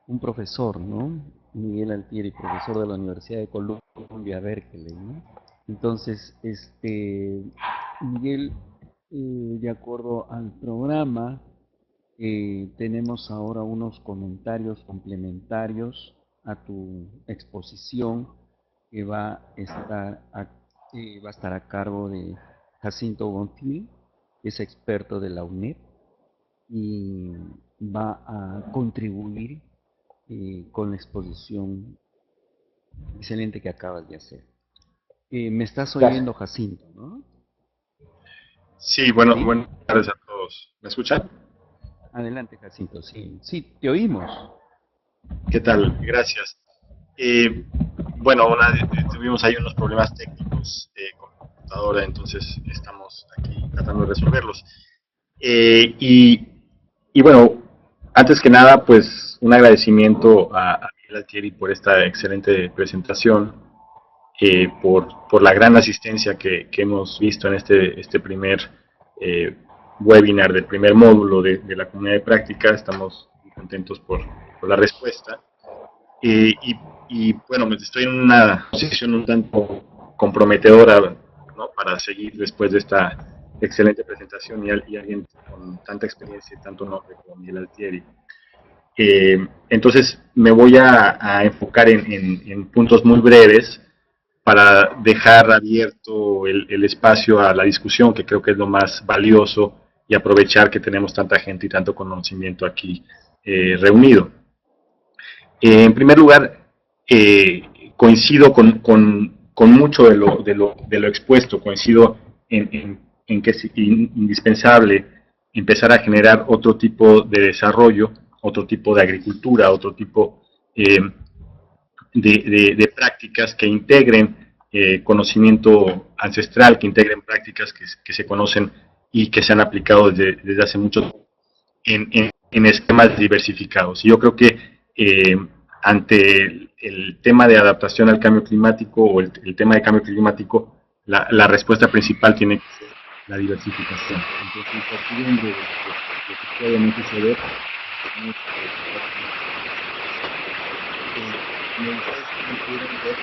un profesor, ¿no? Miguel Altieri, profesor de la Universidad de Columbia, Berkeley, ¿no? Entonces, Miguel, de acuerdo al programa, tenemos ahora unos comentarios complementarios a tu exposición que va a estar a cargo de Jacinto Bonfil, que es experto de la UNED y va a contribuir con la exposición excelente que acabas de hacer. Me estás oyendo, Jacinto, ¿no? Sí, bueno, ¿sí? Buenas tardes a todos. ¿Me escuchan? Adelante, Jacinto, sí, te oímos. ¿Qué tal? Gracias. Bueno, tuvimos ahí unos problemas técnicos con la computadora, entonces estamos aquí tratando de resolverlos. Y bueno, antes que nada, pues un agradecimiento a Miguel Altieri por esta excelente presentación, por la gran asistencia que hemos visto en este primer webinar del primer módulo de la comunidad de práctica. Estamos muy contentos por la respuesta. Y bueno, estoy en una posición un tanto comprometedora, ¿no?, para seguir después de esta excelente presentación y alguien con tanta experiencia y tanto nombre como Miguel Altieri. Entonces me voy a enfocar en puntos muy breves para dejar abierto el espacio a la discusión, que creo que es lo más valioso, y aprovechar que tenemos tanta gente y tanto conocimiento aquí reunido. En primer lugar, coincido con mucho de lo expuesto, coincido en que es indispensable empezar a generar otro tipo de desarrollo, otro tipo de agricultura, otro tipo de prácticas que integren conocimiento ancestral, que integren prácticas que se conocen y que se han aplicado desde hace mucho tiempo en esquemas diversificados. Y yo creo que ante el tema de adaptación al cambio climático o el tema de cambio climático, la respuesta principal tiene que ser la diversificación. Entonces, partiendo de lo que puede suceder, me gustaría que pudieran ver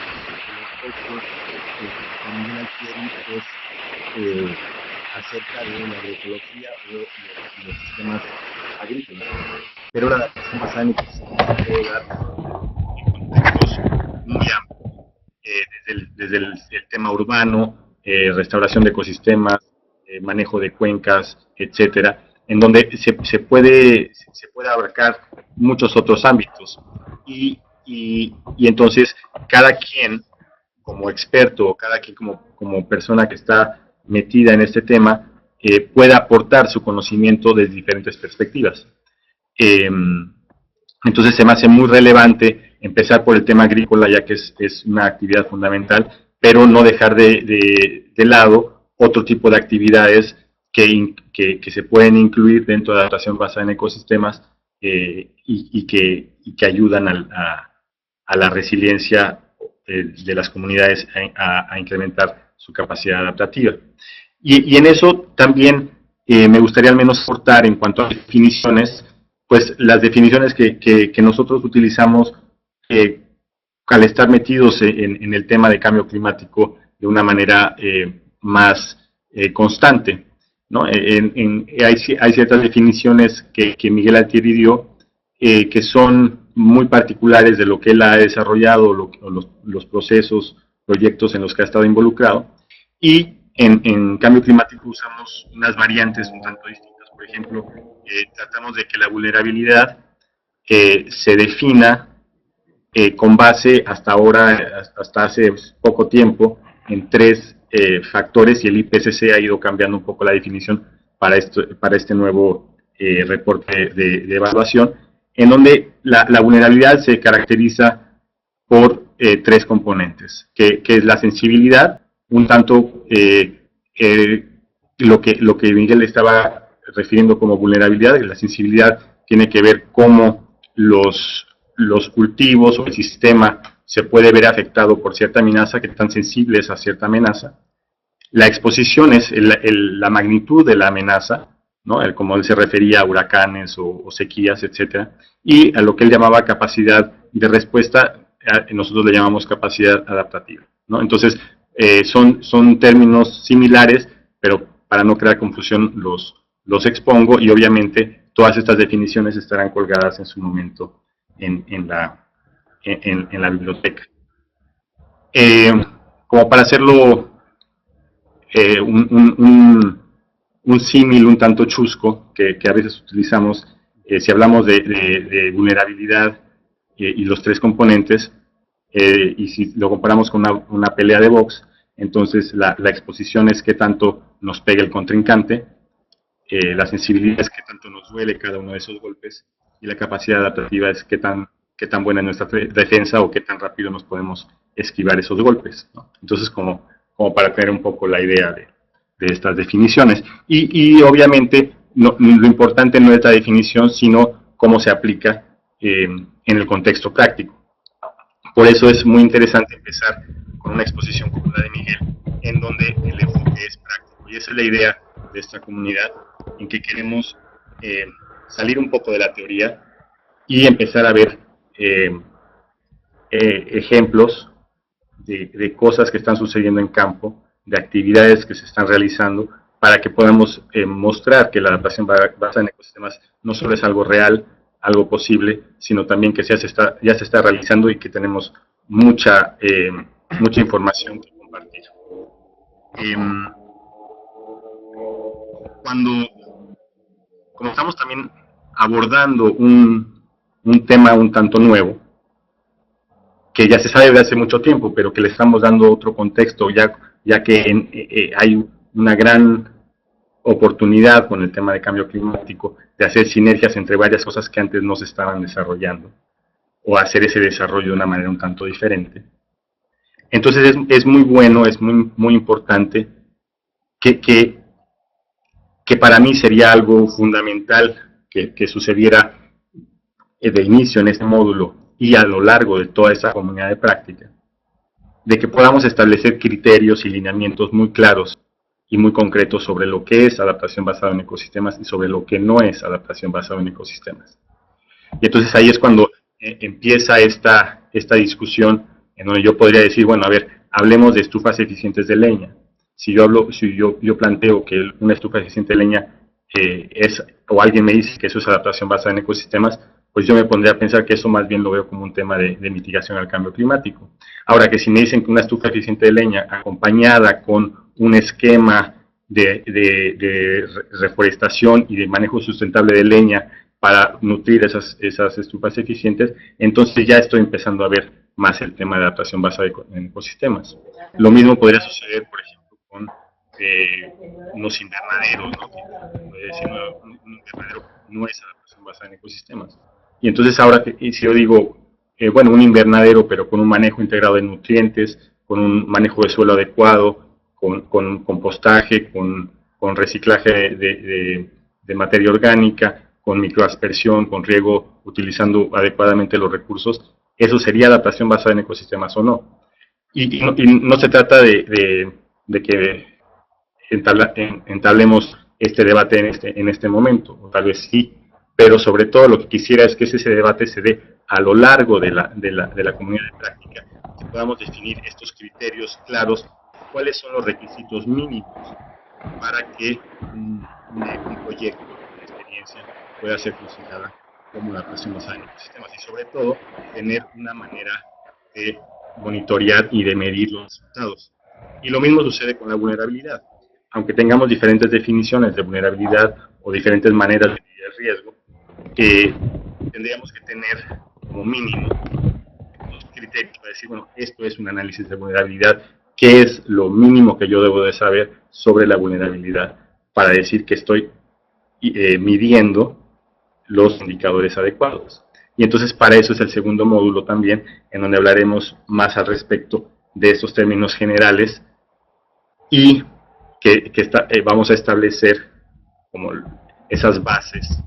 acerca de la agroecología o los sistemas agrícolas. Pero la adaptación basada en ecosistemas puede dar en contextos muy amplios, desde el tema urbano, restauración de ecosistemas, manejo de cuencas, etcétera, en donde se puede abarcar muchos otros ámbitos. Y entonces cada quien como experto, cada quien como persona que está metida en este tema, puede aportar su conocimiento desde diferentes perspectivas. Entonces se me hace muy relevante empezar por el tema agrícola, ya que es una actividad fundamental, pero no dejar de lado otro tipo de actividades que se pueden incluir dentro de la adaptación basada en ecosistemas y que ayudan a la resiliencia de las comunidades a incrementar su capacidad adaptativa. Y en eso también me gustaría al menos aportar en cuanto a definiciones, pues las definiciones que nosotros utilizamos al estar metidos en el tema de cambio climático de una manera más constante, ¿no? Hay ciertas definiciones que Miguel Altieri dio que son muy particulares de lo que él ha desarrollado, los procesos, proyectos en los que ha estado involucrado, y en cambio climático usamos unas variantes un tanto distintas. Por ejemplo, tratamos de que la vulnerabilidad se defina con base hasta ahora, hasta hace poco tiempo, en 3 factores, y el IPCC ha ido cambiando un poco la definición para este nuevo reporte de evaluación, en donde la vulnerabilidad se caracteriza por 3 componentes, que es la sensibilidad, un tanto lo que Miguel estaba refiriendo como vulnerabilidad. La sensibilidad tiene que ver cómo los cultivos o el sistema se puede ver afectado por cierta amenaza, que están sensibles a cierta amenaza. La exposición es la magnitud de la amenaza, ¿no? Como él se refería a huracanes o sequías, etcétera, y a lo que él llamaba capacidad de respuesta, nosotros le llamamos capacidad adaptativa, ¿no? Entonces, son términos similares, pero para no crear confusión los expongo, y obviamente todas estas definiciones estarán colgadas en su momento en la biblioteca. Como para hacerlo un símil un tanto chusco que a veces utilizamos, si hablamos de vulnerabilidad y los 3 componentes, y si lo comparamos con una pelea de box, entonces la exposición es qué tanto nos pega el contrincante, la sensibilidad es qué tanto nos duele cada uno de esos golpes, y la capacidad adaptativa es qué tan buena es nuestra defensa o qué tan rápido nos podemos esquivar esos golpes, ¿no? Entonces, como para tener un poco la idea de estas definiciones. Y obviamente lo importante no es la definición, sino cómo se aplica en el contexto práctico. Por eso es muy interesante empezar con una exposición como la de Miguel, en donde el enfoque es práctico. Y esa es la idea de esta comunidad, en que queremos salir un poco de la teoría y empezar a ver ejemplos de cosas que están sucediendo en campo, de actividades que se están realizando, para que podamos mostrar que la adaptación basada en ecosistemas no solo es algo real, algo posible, sino también que ya se está realizando y que tenemos mucha información que compartir. Como estamos también abordando un tema un tanto nuevo, que ya se sabe de hace mucho tiempo, pero que le estamos dando otro contexto, ya que hay una gran oportunidad con el tema de cambio climático de hacer sinergias entre varias cosas que antes no se estaban desarrollando, o hacer ese desarrollo de una manera un tanto diferente. Entonces es muy bueno, es muy importante que para mí sería algo fundamental que sucediera de inicio en este módulo y a lo largo de toda esta comunidad de práctica, de que podamos establecer criterios y lineamientos muy claros y muy concretos sobre lo que es adaptación basada en ecosistemas y sobre lo que no es adaptación basada en ecosistemas. Y entonces ahí es cuando empieza esta discusión en donde yo podría decir, bueno, a ver, hablemos de estufas eficientes de leña. Si yo planteo que una estufa eficiente de leña o alguien me dice que eso es adaptación basada en ecosistemas, pues yo me pondría a pensar que eso más bien lo veo como un tema de mitigación al cambio climático. Ahora que si me dicen que una estufa eficiente de leña acompañada con un esquema de reforestación y de manejo sustentable de leña para nutrir esas estufas eficientes, entonces ya estoy empezando a ver más el tema de adaptación basada en ecosistemas. Lo mismo podría suceder, por ejemplo, con unos invernaderos, ¿no? Un invernadero no es adaptación basada en ecosistemas. Y entonces ahora, si yo digo, bueno, un invernadero, pero con un manejo integrado de nutrientes, con un manejo de suelo adecuado, con compostaje, con reciclaje de materia orgánica, con microaspersión, con riego, utilizando adecuadamente los recursos, ¿eso sería adaptación basada en ecosistemas o no? Y no se trata de que entablemos este debate en este momento, o tal vez sí, pero sobre todo lo que quisiera es que ese debate se dé a lo largo de la comunidad de práctica, que podamos definir estos criterios claros, cuáles son los requisitos mínimos para que un proyecto, una experiencia, pueda ser considerada como una adaptación basada en ecosistemas y sobre todo tener una manera de monitorear y de medir los resultados. Y lo mismo sucede con la vulnerabilidad. Aunque tengamos diferentes definiciones de vulnerabilidad o diferentes maneras de medir el riesgo, tendríamos que tener como mínimo los criterios para decir, bueno, esto es un análisis de vulnerabilidad, ¿qué es lo mínimo que yo debo de saber sobre la vulnerabilidad para decir que estoy midiendo los indicadores adecuados? Y entonces para eso es el segundo módulo también, en donde hablaremos más al respecto de estos términos generales y vamos a establecer como esas bases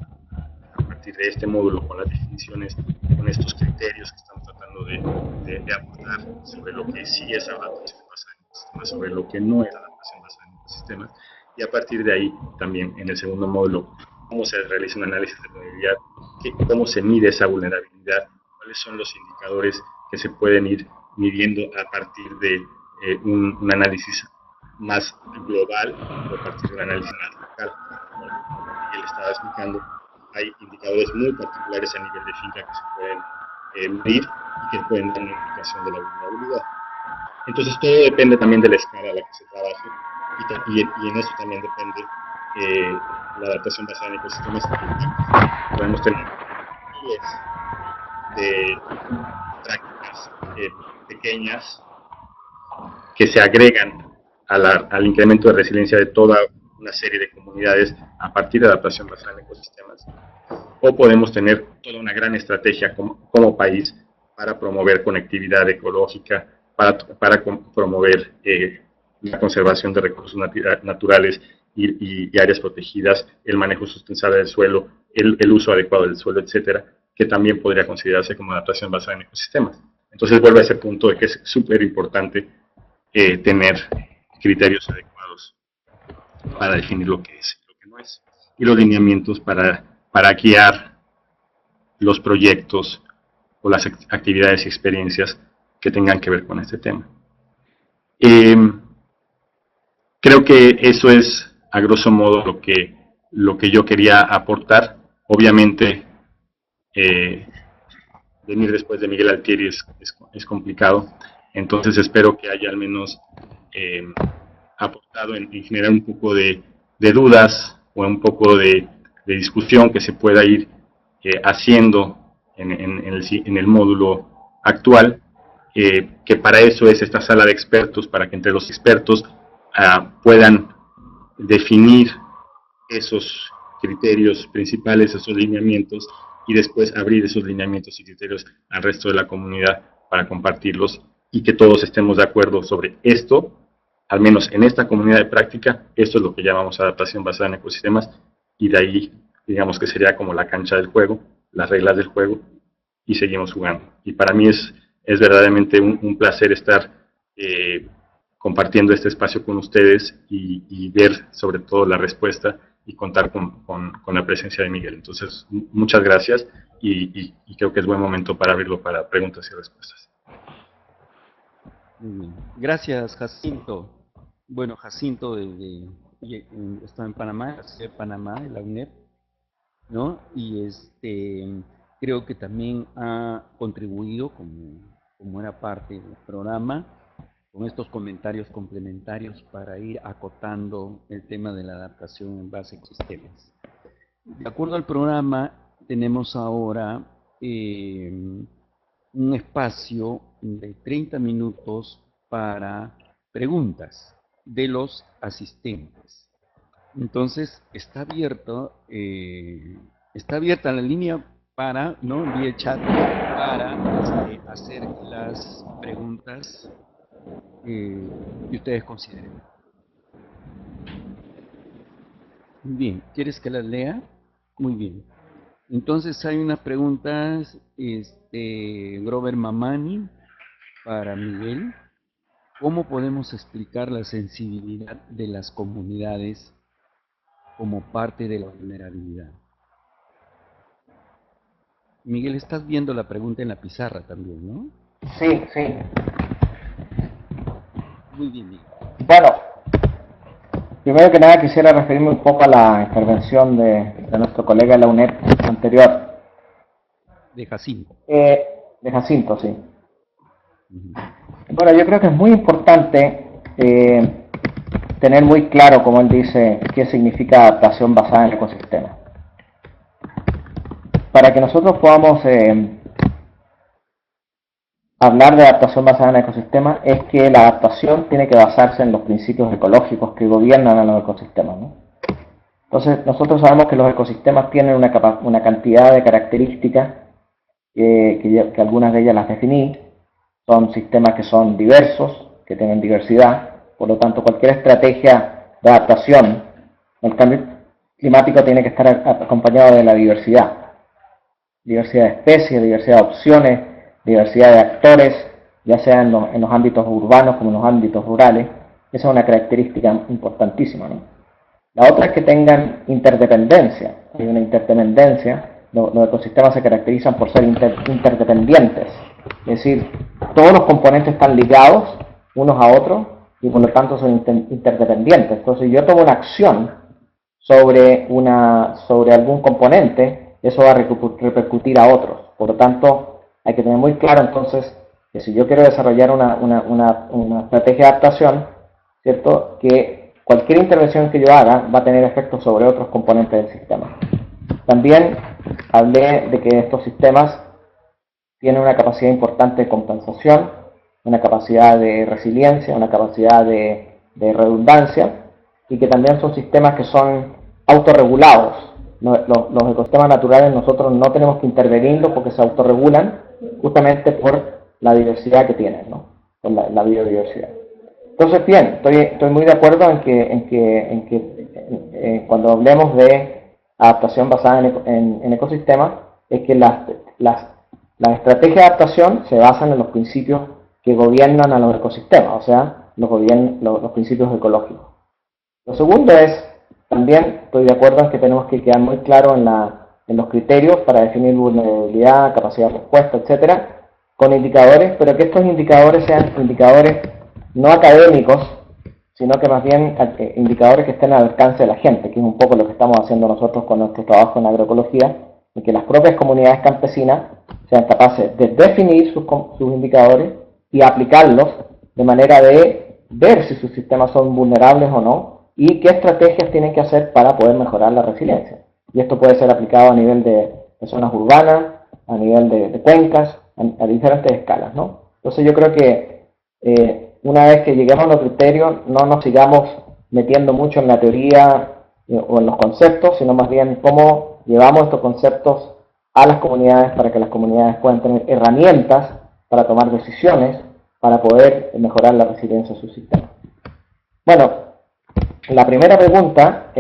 a partir de este módulo con las definiciones, con estos criterios que estamos tratando de abordar sobre lo que sí es adaptación basada en ecosistemas, sobre lo que no es adaptación basada en ecosistemas, y a partir de ahí también en el segundo módulo cómo se realiza un análisis de vulnerabilidad, cómo se mide esa vulnerabilidad, cuáles son los indicadores que se pueden ir midiendo a partir de un análisis más global o a partir de un análisis más local. Como Miguel estaba explicando, hay indicadores muy particulares a nivel de finca que se pueden medir y que pueden dar una indicación de la vulnerabilidad. Entonces todo depende también de la escala a la que se trabaje y en eso también depende la adaptación basada en ecosistemas. Podemos tener miles de prácticas pequeñas que se agregan al incremento de resiliencia de toda una serie de comunidades a partir de adaptación basada en ecosistemas. O podemos tener toda una gran estrategia como país para promover conectividad ecológica, para promover la conservación de recursos naturales y áreas protegidas, el manejo sustentable del suelo, el uso adecuado del suelo, etcétera, que también podría considerarse como adaptación basada en ecosistemas. Entonces vuelve a ese punto de que es súper importante tener criterios adecuados para definir lo que es y lo que no es. y los lineamientos para guiar los proyectos o las actividades y experiencias que tengan que ver con este tema. Creo que eso es, a grosso modo, lo que yo quería aportar. Obviamente, venir después de Miguel Altieri es complicado, entonces espero que haya al menos aportado en generar un poco de dudas o un poco de discusión que se pueda ir haciendo en el módulo actual, que para eso es esta sala de expertos, para que entre los expertos puedan definir esos criterios principales, esos lineamientos, y después abrir esos lineamientos y criterios al resto de la comunidad para compartirlos y que todos estemos de acuerdo sobre esto, al menos en esta comunidad de práctica. Esto es lo que llamamos adaptación basada en ecosistemas, y de ahí, digamos que sería como la cancha del juego, las reglas del juego, y seguimos jugando. Y para mí es verdaderamente un placer estar compartiendo este espacio con ustedes y ver sobre todo la respuesta y contar con la presencia de Miguel. Entonces, muchas gracias y creo que es buen momento para abrirlo para preguntas y respuestas. Muy bien. Gracias, Jacinto. Bueno, Jacinto está en Panamá, la ciudad de Panamá, de la UNED, ¿no? Y creo que también ha contribuido, como era parte del programa, con estos comentarios complementarios para ir acotando el tema de la adaptación en base a ecosistemas. De acuerdo al programa, tenemos ahora un espacio de 30 minutos para preguntas de los asistentes. Entonces, está abierta la línea para, ¿no?, vía chat, para hacer las preguntas que ustedes consideren. Muy bien, ¿quieres que las lea? Muy bien. Entonces hay unas preguntas, Grover Mamani, para Miguel. ¿Cómo podemos explicar la sensibilidad de las comunidades como parte de la vulnerabilidad? Miguel, estás viendo la pregunta en la pizarra también, ¿no? Sí, sí. Muy bien, Miguel. Bueno, primero que nada quisiera referirme un poco a la intervención de nuestro colega de la UNED anterior. De Jacinto. De Jacinto, sí. Bueno, yo creo que es muy importante tener muy claro, como él dice, qué significa adaptación basada en ecosistemas. Para que nosotros podamos hablar de adaptación basada en ecosistemas, es que la adaptación tiene que basarse en los principios ecológicos que gobiernan a los ecosistemas, ¿no? Entonces, nosotros sabemos que los ecosistemas tienen una cantidad de características que algunas de ellas las definí. Son sistemas que son diversos, que tienen diversidad. Por lo tanto, cualquier estrategia de adaptación al cambio climático tiene que estar acompañado de la diversidad. Diversidad de especies, diversidad de opciones, diversidad de actores, ya sea en los ámbitos urbanos como en los ámbitos rurales. Esa es una característica importantísima, ¿no? La otra es que tengan interdependencia. Hay una interdependencia. Los ecosistemas se caracterizan por ser interdependientes. Es decir, todos los componentes están ligados unos a otros y por lo tanto son interdependientes. Entonces, si yo tomo una acción sobre algún componente, eso va a repercutir a otros. Por lo tanto, hay que tener muy claro entonces que si yo quiero desarrollar una estrategia de adaptación, ¿cierto?, que cualquier intervención que yo haga va a tener efectos sobre otros componentes del sistema. También hablé de que estos sistemas tienen una capacidad importante de compensación, una capacidad de resiliencia, una capacidad de redundancia, y que también son sistemas que son autorregulados. Los ecosistemas naturales nosotros no tenemos que intervenirlos porque se autorregulan justamente por la diversidad que tienen, ¿no?, por la biodiversidad. Entonces, bien, estoy muy de acuerdo en que cuando hablemos de adaptación basada en ecosistemas, es que las estrategias de adaptación se basan en los principios que gobiernan a los ecosistemas, o sea, los principios ecológicos. Lo segundo es también estoy de acuerdo en que tenemos que quedar muy claro en los criterios para definir vulnerabilidad, capacidad de respuesta, etcétera, con indicadores, pero que estos indicadores sean indicadores no académicos, sino que más bien indicadores que estén al alcance de la gente, que es un poco lo que estamos haciendo nosotros con nuestro trabajo en agroecología, y que las propias comunidades campesinas sean capaces de definir sus indicadores y aplicarlos de manera de ver si sus sistemas son vulnerables o no y qué estrategias tienen que hacer para poder mejorar la resiliencia. Y esto puede ser aplicado a nivel de zonas urbanas, a nivel de cuencas, a diferentes escalas, ¿no? Entonces yo creo que una vez que lleguemos a los criterios, no nos sigamos metiendo mucho en la teoría o en los conceptos, sino más bien cómo llevamos estos conceptos a las comunidades para que las comunidades puedan tener herramientas para tomar decisiones, para poder mejorar la resiliencia de su sistema. Bueno, la primera pregunta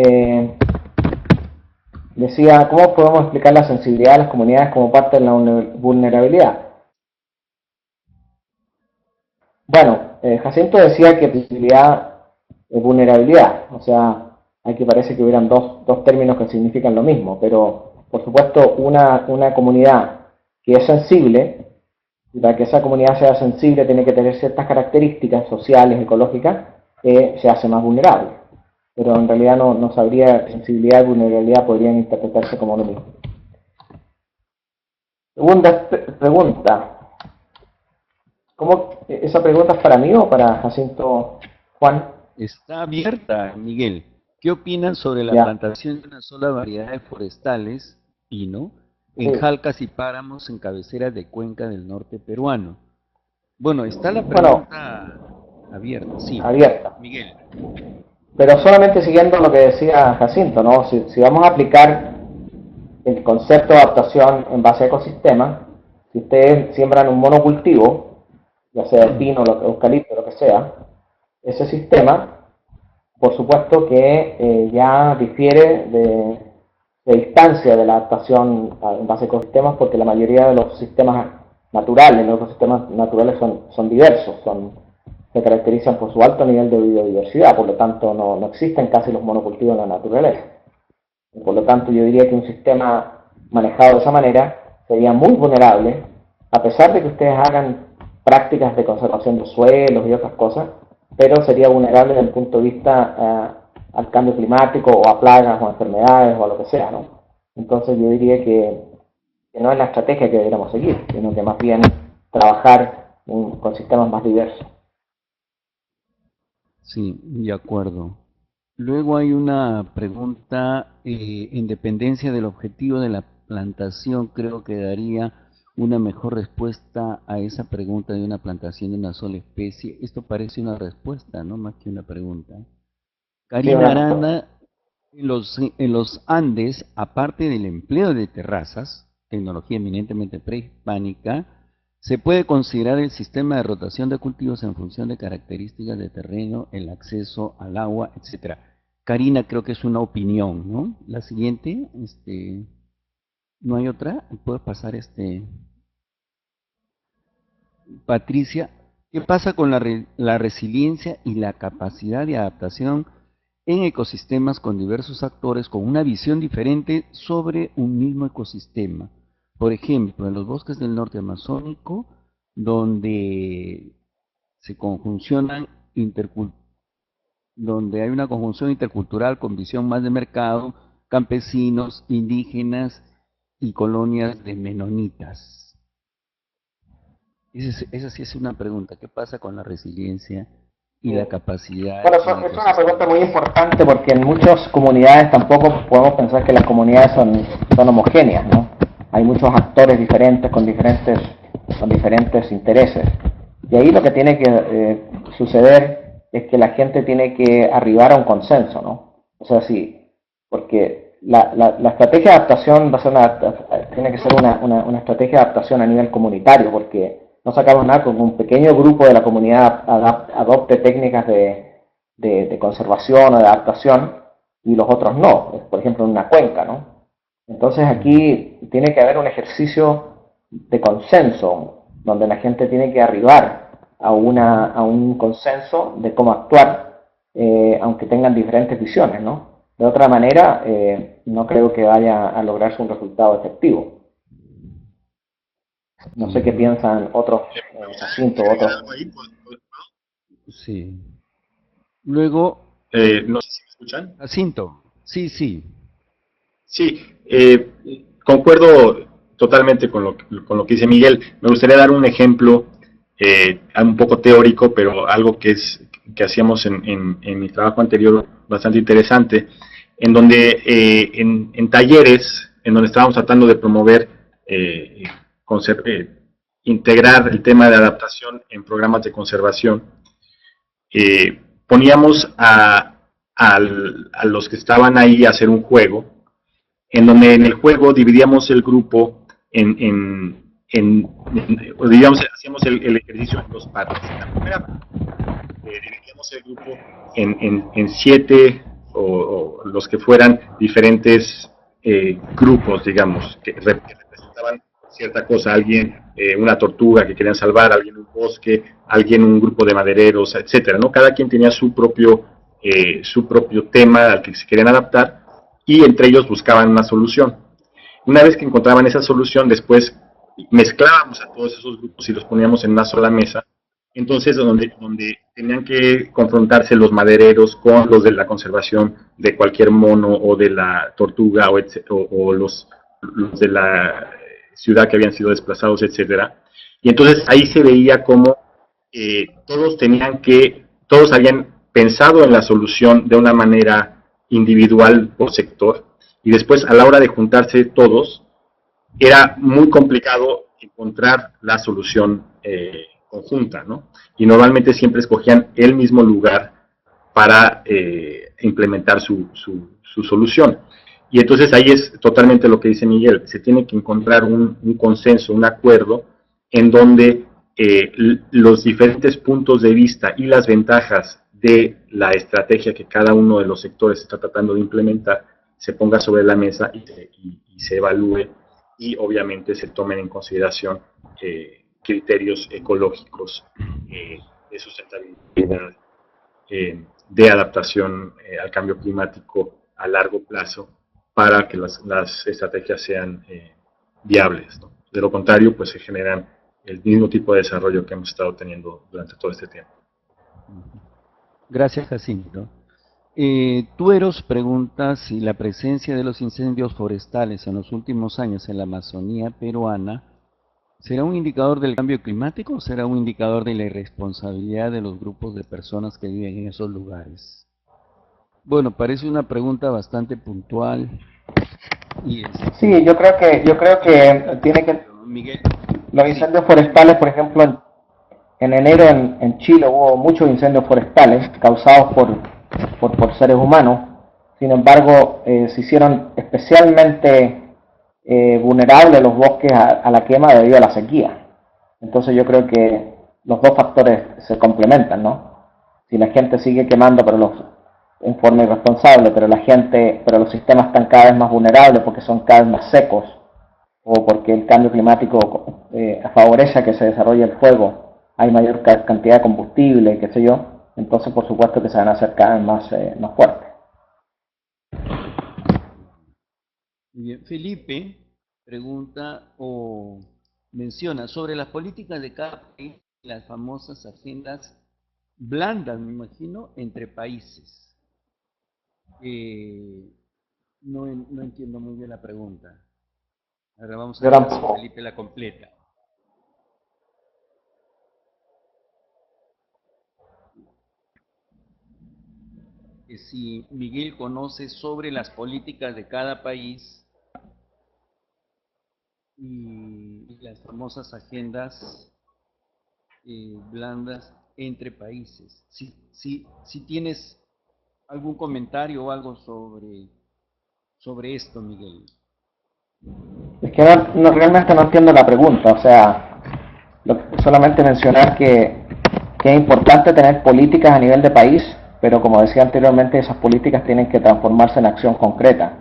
decía, ¿cómo podemos explicar la sensibilidad de las comunidades como parte de la vulnerabilidad? Bueno, Jacinto decía que sensibilidad es vulnerabilidad, o sea, aquí parece que hubieran dos términos que significan lo mismo, pero por supuesto una comunidad que es sensible, y para que esa comunidad sea sensible tiene que tener ciertas características sociales, ecológicas, se hace más vulnerable. Pero en realidad no sabría, sensibilidad y vulnerabilidad podrían interpretarse como lo mismo. Segunda pregunta. ¿Esa pregunta es para mí o para Jacinto, Juan? Está abierta, Miguel. ¿Qué opinan sobre la plantación de una sola variedad de forestales, pino, en jalcas y páramos en cabeceras de cuenca del norte peruano? Bueno, está la pregunta abierta, sí. Abierta. Miguel. Pero solamente siguiendo lo que decía Jacinto, ¿no? Si vamos a aplicar el concepto de adaptación en base a ecosistemas, si ustedes siembran un monocultivo, ya sea el pino, eucalipto, lo que sea, ese sistema, por supuesto que ya difiere de distancia de la adaptación en base a ecosistemas, porque la mayoría de los sistemas naturales, los ecosistemas naturales son diversos, se caracterizan por su alto nivel de biodiversidad, por lo tanto no existen casi los monocultivos en la naturaleza. Por lo tanto, yo diría que un sistema manejado de esa manera sería muy vulnerable, a pesar de que ustedes hagan prácticas de conservación de suelos y otras cosas, pero sería vulnerable desde el punto de vista al cambio climático o a plagas o a enfermedades o a lo que sea, ¿no? Entonces yo diría que no es la estrategia que deberíamos seguir, sino que más bien trabajar con sistemas más diversos. Sí, de acuerdo. Luego hay una pregunta, en dependencia del objetivo de la plantación, creo que daría una mejor respuesta a esa pregunta de una plantación de una sola especie. Esto parece una respuesta, ¿no? Más que una pregunta. Karina Aranda, en los Andes, aparte del empleo de terrazas, tecnología eminentemente prehispánica, se puede considerar el sistema de rotación de cultivos en función de características de terreno, el acceso al agua, etc. Karina, creo que es una opinión, ¿no? La siguiente, ¿no hay otra? ¿Puedes pasar Patricia, ¿qué pasa con la resiliencia y la capacidad de adaptación en ecosistemas con diversos actores con una visión diferente sobre un mismo ecosistema? Por ejemplo, en los bosques del norte amazónico, donde se conjuncionan donde hay una conjunción intercultural con visión más de mercado, campesinos, indígenas y colonias de menonitas. Esa sí es una pregunta. ¿Qué pasa con la resiliencia y la capacidad? Bueno, es una pregunta muy importante porque en muchas comunidades tampoco podemos pensar que las comunidades son homogéneas, ¿no? Hay muchos actores diferentes con diferentes intereses. Y ahí lo que tiene que suceder es que la gente tiene que arribar a un consenso, ¿no? O sea, sí, porque la estrategia de adaptación tiene que ser una estrategia de adaptación a nivel comunitario, porque no sacamos nada con un pequeño grupo de la comunidad adopte técnicas de conservación o de adaptación y los otros no, por ejemplo en una cuenca, ¿no? Entonces aquí tiene que haber un ejercicio de consenso, donde la gente tiene que arribar a un consenso de cómo actuar, aunque tengan diferentes visiones, ¿no? De otra manera, no creo que vaya a lograrse un resultado efectivo. No sé qué piensan otros, Jacinto, otros. Sí. Luego, no sé si me escuchan. Jacinto, sí, sí. Sí, concuerdo totalmente con lo que dice Miguel. Me gustaría dar un ejemplo un poco teórico, pero algo que hacíamos en mi trabajo anterior bastante interesante, en donde en talleres, en donde estábamos tratando de promover, integrar el tema de adaptación en programas de conservación, poníamos a los que estaban ahí a hacer un juego, en donde en el juego dividíamos el grupo digamos, hacíamos el ejercicio en dos partes. En la primera parte, dividíamos el grupo en 7 o los que fueran diferentes grupos, digamos, que representaban cierta cosa, alguien, una tortuga que querían salvar, alguien un bosque, alguien un grupo de madereros, etcétera, ¿no? Cada quien tenía su propio tema al que se querían adaptar y entre ellos buscaban una solución. Una vez que encontraban esa solución, después mezclábamos a todos esos grupos y los poníamos en una sola mesa. Entonces, donde tenían que confrontarse los madereros con los de la conservación de cualquier mono o de la tortuga o los de la ciudad que habían sido desplazados, etcétera. Y entonces ahí se veía como todos habían pensado en la solución de una manera individual por sector, y después a la hora de juntarse todos, era muy complicado encontrar la solución conjunta, ¿no? Y normalmente siempre escogían el mismo lugar para implementar su solución. Y entonces ahí es totalmente lo que dice Miguel, se tiene que encontrar un consenso, un acuerdo, en donde los diferentes puntos de vista y las ventajas de la estrategia que cada uno de los sectores está tratando de implementar se ponga sobre la mesa y se evalúe, y obviamente se tomen en consideración criterios ecológicos de sustentabilidad, de adaptación al cambio climático a largo plazo, para que las estrategias sean viables, ¿no? De lo contrario, pues se generan el mismo tipo de desarrollo que hemos estado teniendo durante todo este tiempo. Gracias, Jacinto. Tueros pregunta si la presencia de los incendios forestales en los últimos años en la Amazonía peruana será un indicador del cambio climático o será un indicador de la irresponsabilidad de los grupos de personas que viven en esos lugares. Bueno, parece una pregunta bastante puntual. Sí, yo creo que tiene que... Miguel. Los incendios forestales, por ejemplo, en enero en Chile hubo muchos incendios forestales causados por seres humanos. Sin embargo, se hicieron especialmente vulnerables los bosques a la quema debido a la sequía. Entonces yo creo que los dos factores se complementan, ¿no? Si la gente sigue quemando en forma irresponsable, pero los sistemas están cada vez más vulnerables porque son cada vez más secos, o porque el cambio climático favorece a que se desarrolle el fuego, hay mayor cantidad de combustible, qué sé yo, entonces por supuesto que se van a hacer cada vez más fuertes. Bien. Felipe pregunta o menciona sobre las políticas de cada país, las famosas agendas blandas, me imagino, entre países. No entiendo muy bien la pregunta. Ahora vamos a ver si Felipe la completa. Si Miguel conoce sobre las políticas de cada país y las famosas agendas blandas entre países. Si tienes algún comentario o algo sobre esto, Miguel. Es que realmente no entiendo la pregunta, o sea, solamente mencionar que es importante tener políticas a nivel de país, pero como decía anteriormente, esas políticas tienen que transformarse en acción concreta.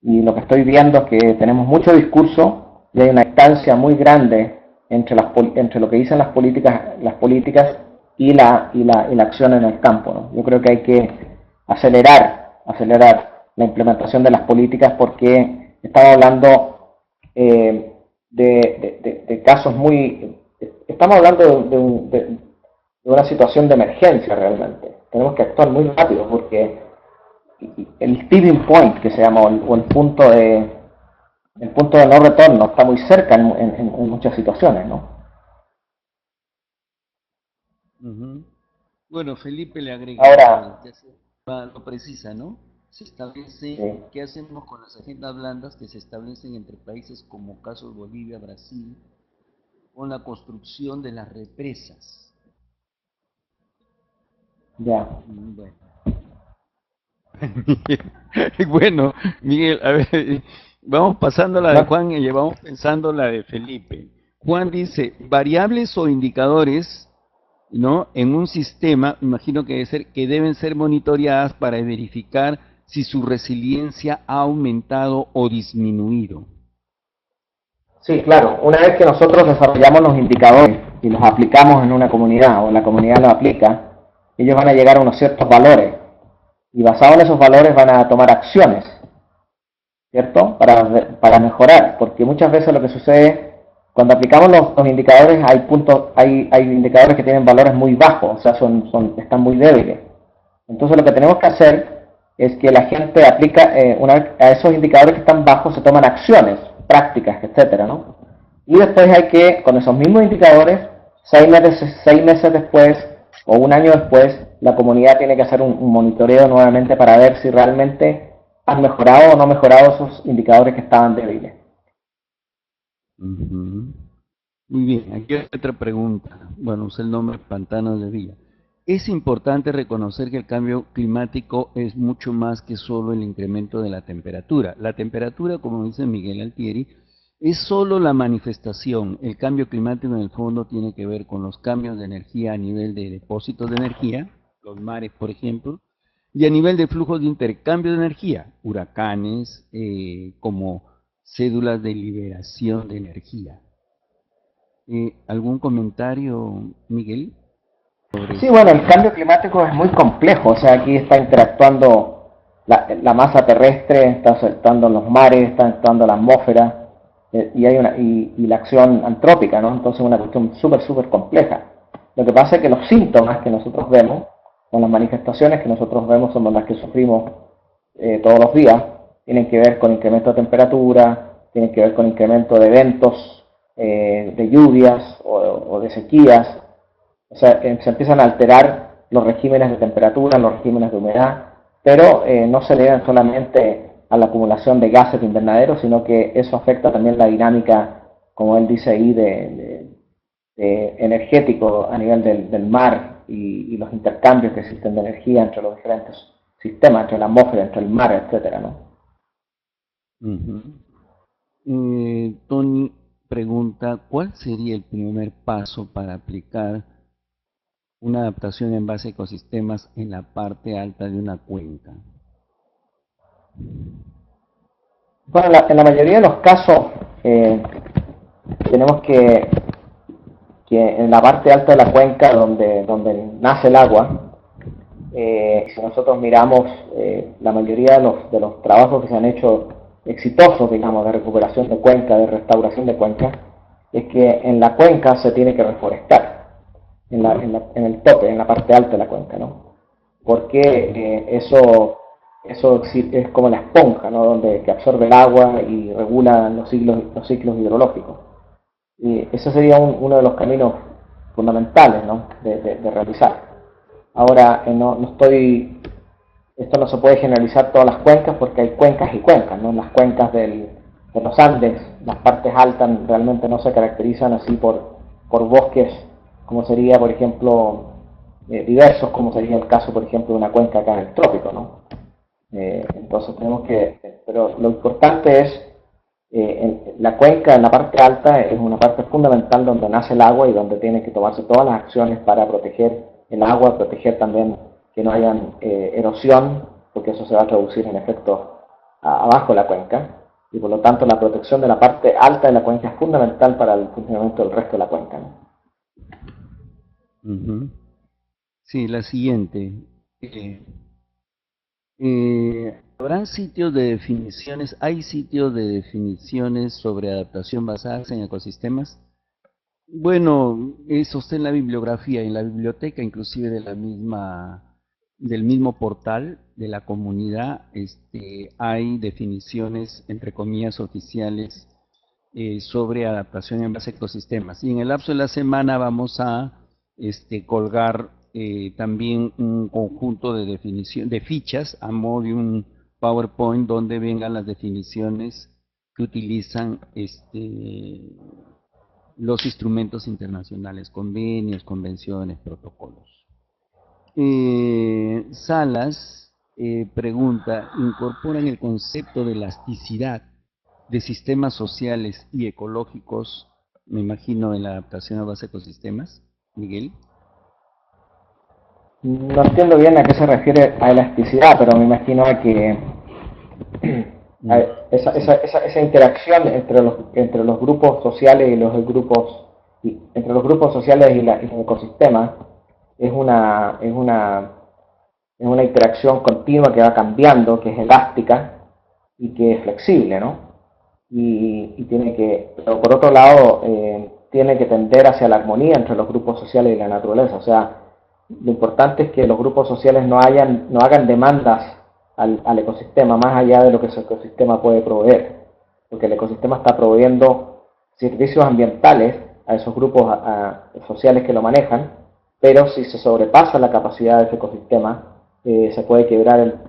Y lo que estoy viendo es que tenemos mucho discurso y hay una distancia muy grande entre lo que dicen las políticas y la acción en el campo, ¿no? Yo creo que hay que acelerar acelerar la implementación de las políticas, porque estamos hablando de casos muy... Estamos hablando de una situación de emergencia realmente. Tenemos que actuar muy rápido porque el tipping point, que se llama, o el punto de no retorno, está muy cerca en muchas situaciones, ¿no? Bueno, Felipe le agrega Ahora, lo precisa, ¿no? Se establece, sí, ¿qué hacemos con las agendas blandas que se establecen entre países como casos Bolivia, Brasil, con la construcción de las represas? ya. Bueno. Bueno, Miguel, a ver, vamos pasando la de No, Juan y vamos pensando la de Felipe. Juan dice, variables o indicadores, ¿no? En un sistema, imagino que, que deben ser monitoreadas para verificar si su resiliencia ha aumentado o disminuido. sí, claro. Una vez que nosotros desarrollamos los indicadores y los aplicamos en una comunidad o la comunidad los aplica, ellos van a llegar a unos ciertos valores y basados en esos valores van a tomar acciones, ¿cierto? Para mejorar, porque muchas veces lo que sucede cuando aplicamos los indicadores hay puntos, hay indicadores que tienen valores muy bajos, o sea, están muy débiles. Entonces lo que tenemos que hacer es que la gente aplica, una vez a esos indicadores que están bajos se toman acciones, prácticas, etcétera, ¿no? Y después hay que, con esos mismos indicadores, 6 meses después o un año después, la comunidad tiene que hacer un monitoreo nuevamente para ver si realmente han mejorado o no mejorado esos indicadores que estaban débiles. Ujú. Muy bien, aquí hay otra pregunta. Bueno, usa el nombre Pantano de Villa. Es importante reconocer que el cambio climático es mucho más que solo el incremento de la temperatura. La temperatura, como dice Miguel Altieri, es solo la manifestación. El cambio climático en el fondo tiene que ver con los cambios de energía a nivel de depósitos de energía, los mares, por ejemplo, y a nivel de flujos de intercambio de energía, huracanes, como cédulas de liberación de energía. ¿Algún comentario, Miguel, sobre Sí, esto? bueno, el cambio climático es muy complejo, o sea, aquí está interactuando la masa terrestre, está afectando los mares, está afectando la atmósfera, y la acción antrópica, ¿no? Entonces es una cuestión súper compleja. Lo que pasa es que los síntomas que nosotros vemos, o las manifestaciones que nosotros vemos, son las que sufrimos todos los días, tienen que ver con incremento de temperatura, tienen que ver con incremento de eventos, de lluvias o de sequías. O sea, se empiezan a alterar los regímenes de temperatura, los regímenes de humedad, pero no se deben solamente a la acumulación de gases de invernadero, sino que eso afecta también la dinámica, como él dice ahí, de energético a nivel del mar y los intercambios que existen de energía entre los diferentes sistemas, entre la atmósfera, entre el mar, etcétera, ¿no? Ujú. Tony pregunta, ¿cuál sería el primer paso para aplicar una adaptación en base a ecosistemas en la parte alta de una cuenca? Bueno, en la mayoría de los casos tenemos que en la parte alta de la cuenca donde nace el agua, si nosotros miramos la mayoría de los trabajos que se han hecho exitosos, digamos, de recuperación de cuenca, de restauración de cuenca, es que en la cuenca se tiene que reforestar, en el tope, en la parte alta de la cuenca, ¿no? Porque eso es como la esponja, ¿no? Que absorbe el agua y regula los ciclos hidrológicos. Y ese sería uno de los caminos fundamentales, ¿no? de realizar. Ahora, esto no se puede generalizar todas las cuencas porque hay cuencas y cuencas, ¿no? Las cuencas de los Andes, las partes altas realmente no se caracterizan así por bosques, como sería, por ejemplo, diversos, como sería el caso, por ejemplo, de una cuenca acá en el trópico, ¿no? Entonces pero lo importante es, la cuenca en la parte alta es una parte fundamental donde nace el agua y donde tienen que tomarse todas las acciones para proteger el agua, proteger también que no haya erosión, porque eso se va a traducir en efectos abajo de la cuenca, y por lo tanto la protección de la parte alta de la cuenca es fundamental para el funcionamiento del resto de la cuenca, ¿no? Ujú. Sí, la siguiente. ¿Habrán sitios de definiciones, hay sitios de definiciones sobre adaptación basadas en ecosistemas? Bueno, eso está en la bibliografía, en la biblioteca inclusive de la misma, del mismo portal de la comunidad, hay definiciones, entre comillas, oficiales sobre adaptación en base a ecosistemas. Y en el lapso de la semana vamos a colgar también un conjunto de de fichas a modo de un PowerPoint donde vengan las definiciones que utilizan los instrumentos internacionales, convenios, convenciones, protocolos. Salas pregunta, ¿incorporan el concepto de elasticidad de sistemas sociales y ecológicos, me imagino, en la adaptación a base de ecosistemas? Miguel. No entiendo bien a qué se refiere a elasticidad, pero me imagino que esa interacción entre los grupos sociales y los grupos entre los grupos sociales y los ecosistemas es una interacción continua que va cambiando, que es elástica y que es flexible, ¿no? Y tiene que, pero por otro lado, tiene que tender hacia la armonía entre los grupos sociales y la naturaleza. O sea, lo importante es que los grupos sociales no hagan demandas al ecosistema más allá de lo que ese ecosistema puede proveer, porque el ecosistema está proveyendo servicios ambientales a esos grupos sociales que lo manejan, pero si se sobrepasa la capacidad de ese ecosistema, se puede quebrar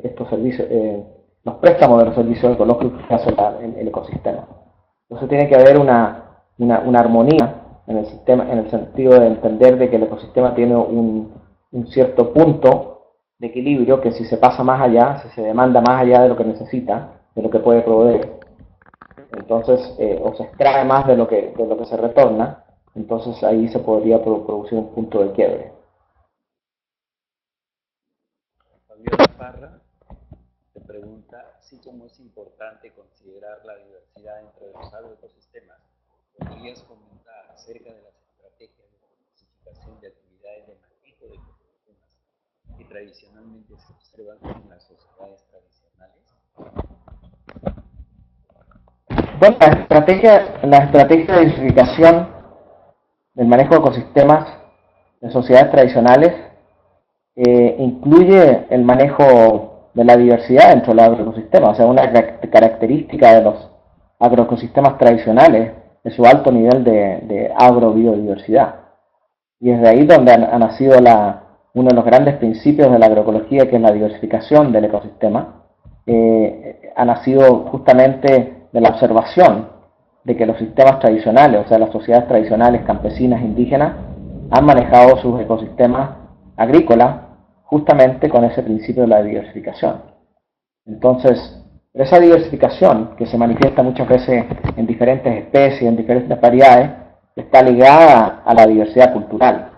estos servicios, los préstamos de los servicios ecológicos que hace el ecosistema. Entonces tiene que haber una armonía en el sistema, en el sentido de entender de que el ecosistema tiene un cierto punto de equilibrio que si se pasa más allá, si se demanda más allá de lo que necesita, de lo que puede proveer, entonces o se extrae más de lo que se retorna, entonces ahí se podría producir un punto de quiebre. Fabiola Parra te pregunta si como es importante considerar la diversidad entre los agroecosistemas. ¿Podrías comentar acerca de las estrategias de diversificación de actividades de manejo de ecosistemas que tradicionalmente se observan en las sociedades tradicionales? Bueno, la estrategia de diversificación del manejo de ecosistemas en sociedades tradicionales incluye el manejo de la diversidad dentro del agroecosistema. O sea, una característica de los agroecosistemas tradicionales es su alto nivel de agrobiodiversidad. Y es de ahí donde ha nacido uno de los grandes principios de la agroecología, que es la diversificación del ecosistema. Ha nacido justamente de la observación de que los sistemas tradicionales, o sea, las sociedades tradicionales, campesinas, indígenas, han manejado sus ecosistemas agrícolas justamente con ese principio de la diversificación. Entonces, esa diversificación, que se manifiesta muchas veces en diferentes especies, en diferentes variedades, está ligada a la diversidad cultural,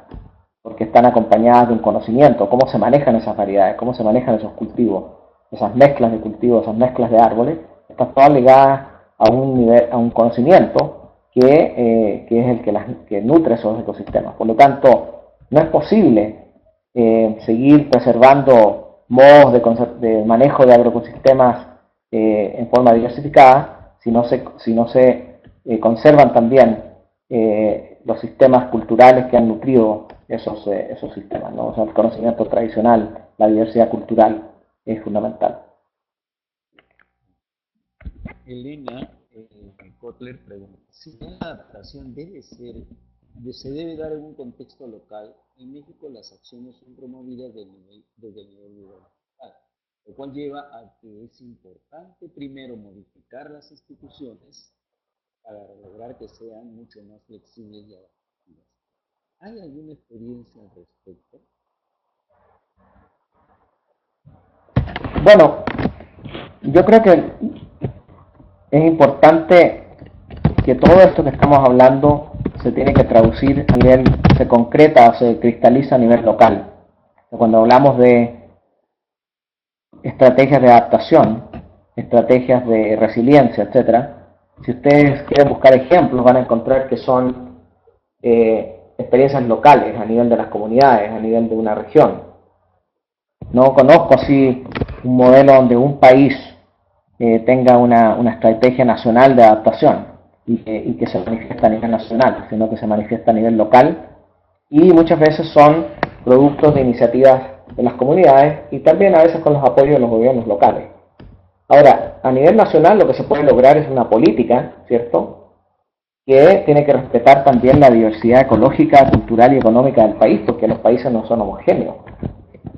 porque están acompañadas de un conocimiento, cómo se manejan esas variedades, cómo se manejan esos cultivos, esas mezclas de cultivos, esas mezclas de árboles, están todas ligadas a un conocimiento que es el que nutre esos ecosistemas. Por lo tanto, no es posible seguir preservando modos de manejo de agroecosistemas en forma diversificada si no se conservan también los sistemas culturales que han nutrido esos sistemas, ¿no? O sea, el conocimiento tradicional, la diversidad cultural es fundamental. Elena Kotler pregunta, si la adaptación se debe dar en un contexto local. En México las acciones son promovidas desde el nivel gubernamental, lo cual lleva a que es importante primero modificar las instituciones para lograr que sean mucho más flexibles y adaptativas. ¿Hay alguna experiencia al respecto? Bueno, yo creo que es importante que todo esto que estamos hablando se tiene que traducir a nivel, se concreta, se cristaliza a nivel local. Cuando hablamos de estrategias de adaptación, estrategias de resiliencia, etcétera, si ustedes quieren buscar ejemplos, van a encontrar que son experiencias locales, a nivel de las comunidades, a nivel de una región. No conozco así un modelo donde un país tenga una estrategia nacional de adaptación y que se manifiesta a nivel nacional, sino que se manifiesta a nivel local y muchas veces son productos de iniciativas de las comunidades y también a veces con los apoyos de los gobiernos locales. Ahora, a nivel nacional lo que se puede lograr es una política, ¿cierto?, que tiene que respetar también la diversidad ecológica, cultural y económica del país, porque los países no son homogéneos.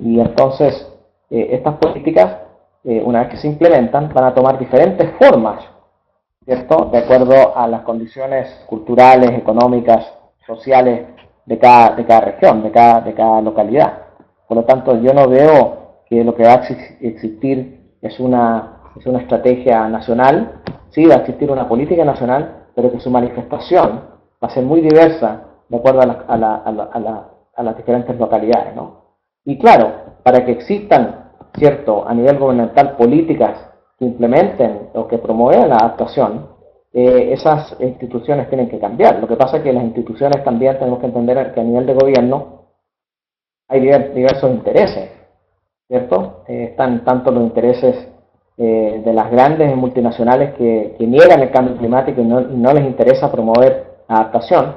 Y entonces, estas políticas, una vez que se implementan, van a tomar diferentes formas, ¿cierto?, de acuerdo a las condiciones culturales, económicas, sociales de cada región, de cada localidad. Por lo tanto, yo no veo que lo que va a existir es una estrategia nacional. Sí, va a existir una política nacional, pero que su manifestación va a ser muy diversa de acuerdo a las diferentes localidades, ¿no? Y claro, para que existan, ¿cierto?, a nivel gubernamental políticas que implementen o que promuevan la adaptación, esas instituciones tienen que cambiar. Lo que pasa es que las instituciones también tenemos que entender que a nivel de gobierno hay diversos intereses, ¿cierto? Están tanto los intereses de las grandes multinacionales que niegan el cambio climático y no les interesa promover adaptación,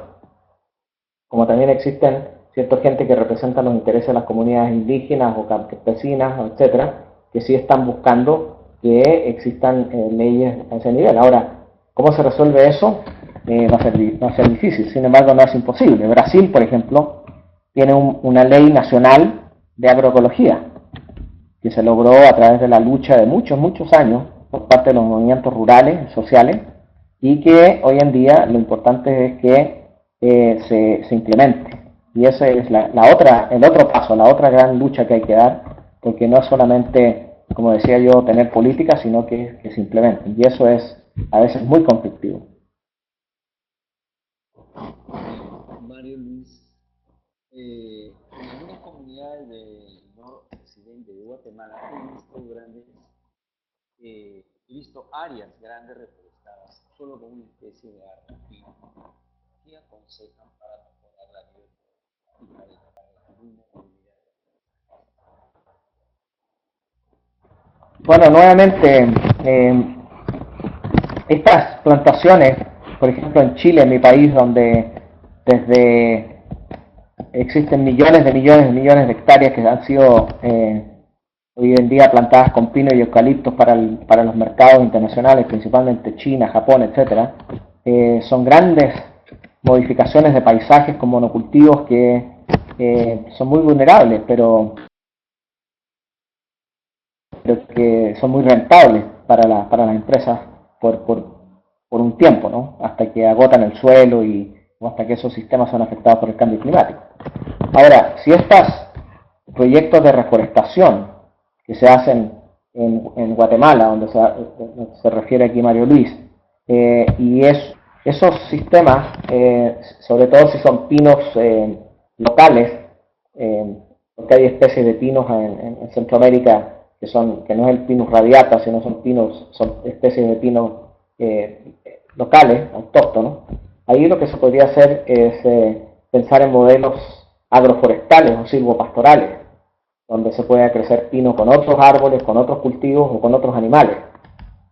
como también existen cierta gente que representa los intereses de las comunidades indígenas o campesinas, etcétera, que sí están buscando que existan leyes a ese nivel. Ahora, ¿cómo se resuelve eso? Va a ser difícil, sin embargo no es imposible. Brasil, por ejemplo, tiene una ley nacional de agroecología, que se logró a través de la lucha de muchos años por parte de los movimientos rurales, sociales, y que hoy en día lo importante es que se implemente. Y ese es el otro paso, la otra gran lucha que hay que dar, porque no es solamente, como decía yo, tener políticas, sino que se implementen. Y eso es a veces muy conflictivo. Mario Luis, en algunas comunidades del noroccidente de Guatemala he visto áreas grandes reforestadas solo con una especie de árbol. ¿Qué aconsejan para mejorar la biodiversidad y para evitar la vulnerabilidad? Bueno, nuevamente, estas plantaciones, por ejemplo en Chile, en mi país, donde desde existen millones de hectáreas que han sido hoy en día plantadas con pino y eucaliptos para los mercados internacionales, principalmente China, Japón, etcétera, son grandes modificaciones de paisajes con monocultivos que son muy vulnerables, pero que son muy rentables para las empresas por un tiempo, ¿no?, hasta que agotan el suelo o hasta que esos sistemas son afectados por el cambio climático. Ahora, si estos proyectos de reforestación que se hacen en Guatemala, donde se refiere aquí Mario Luis, y esos sistemas, sobre todo si son pinos locales, porque hay especies de pinos en Centroamérica que no es el Pinus radiata, sino son especies de pinos locales, autóctonos. Ahí lo que se podría hacer es pensar en modelos agroforestales o silvopastorales, donde se pueda crecer pino con otros árboles, con otros cultivos o con otros animales.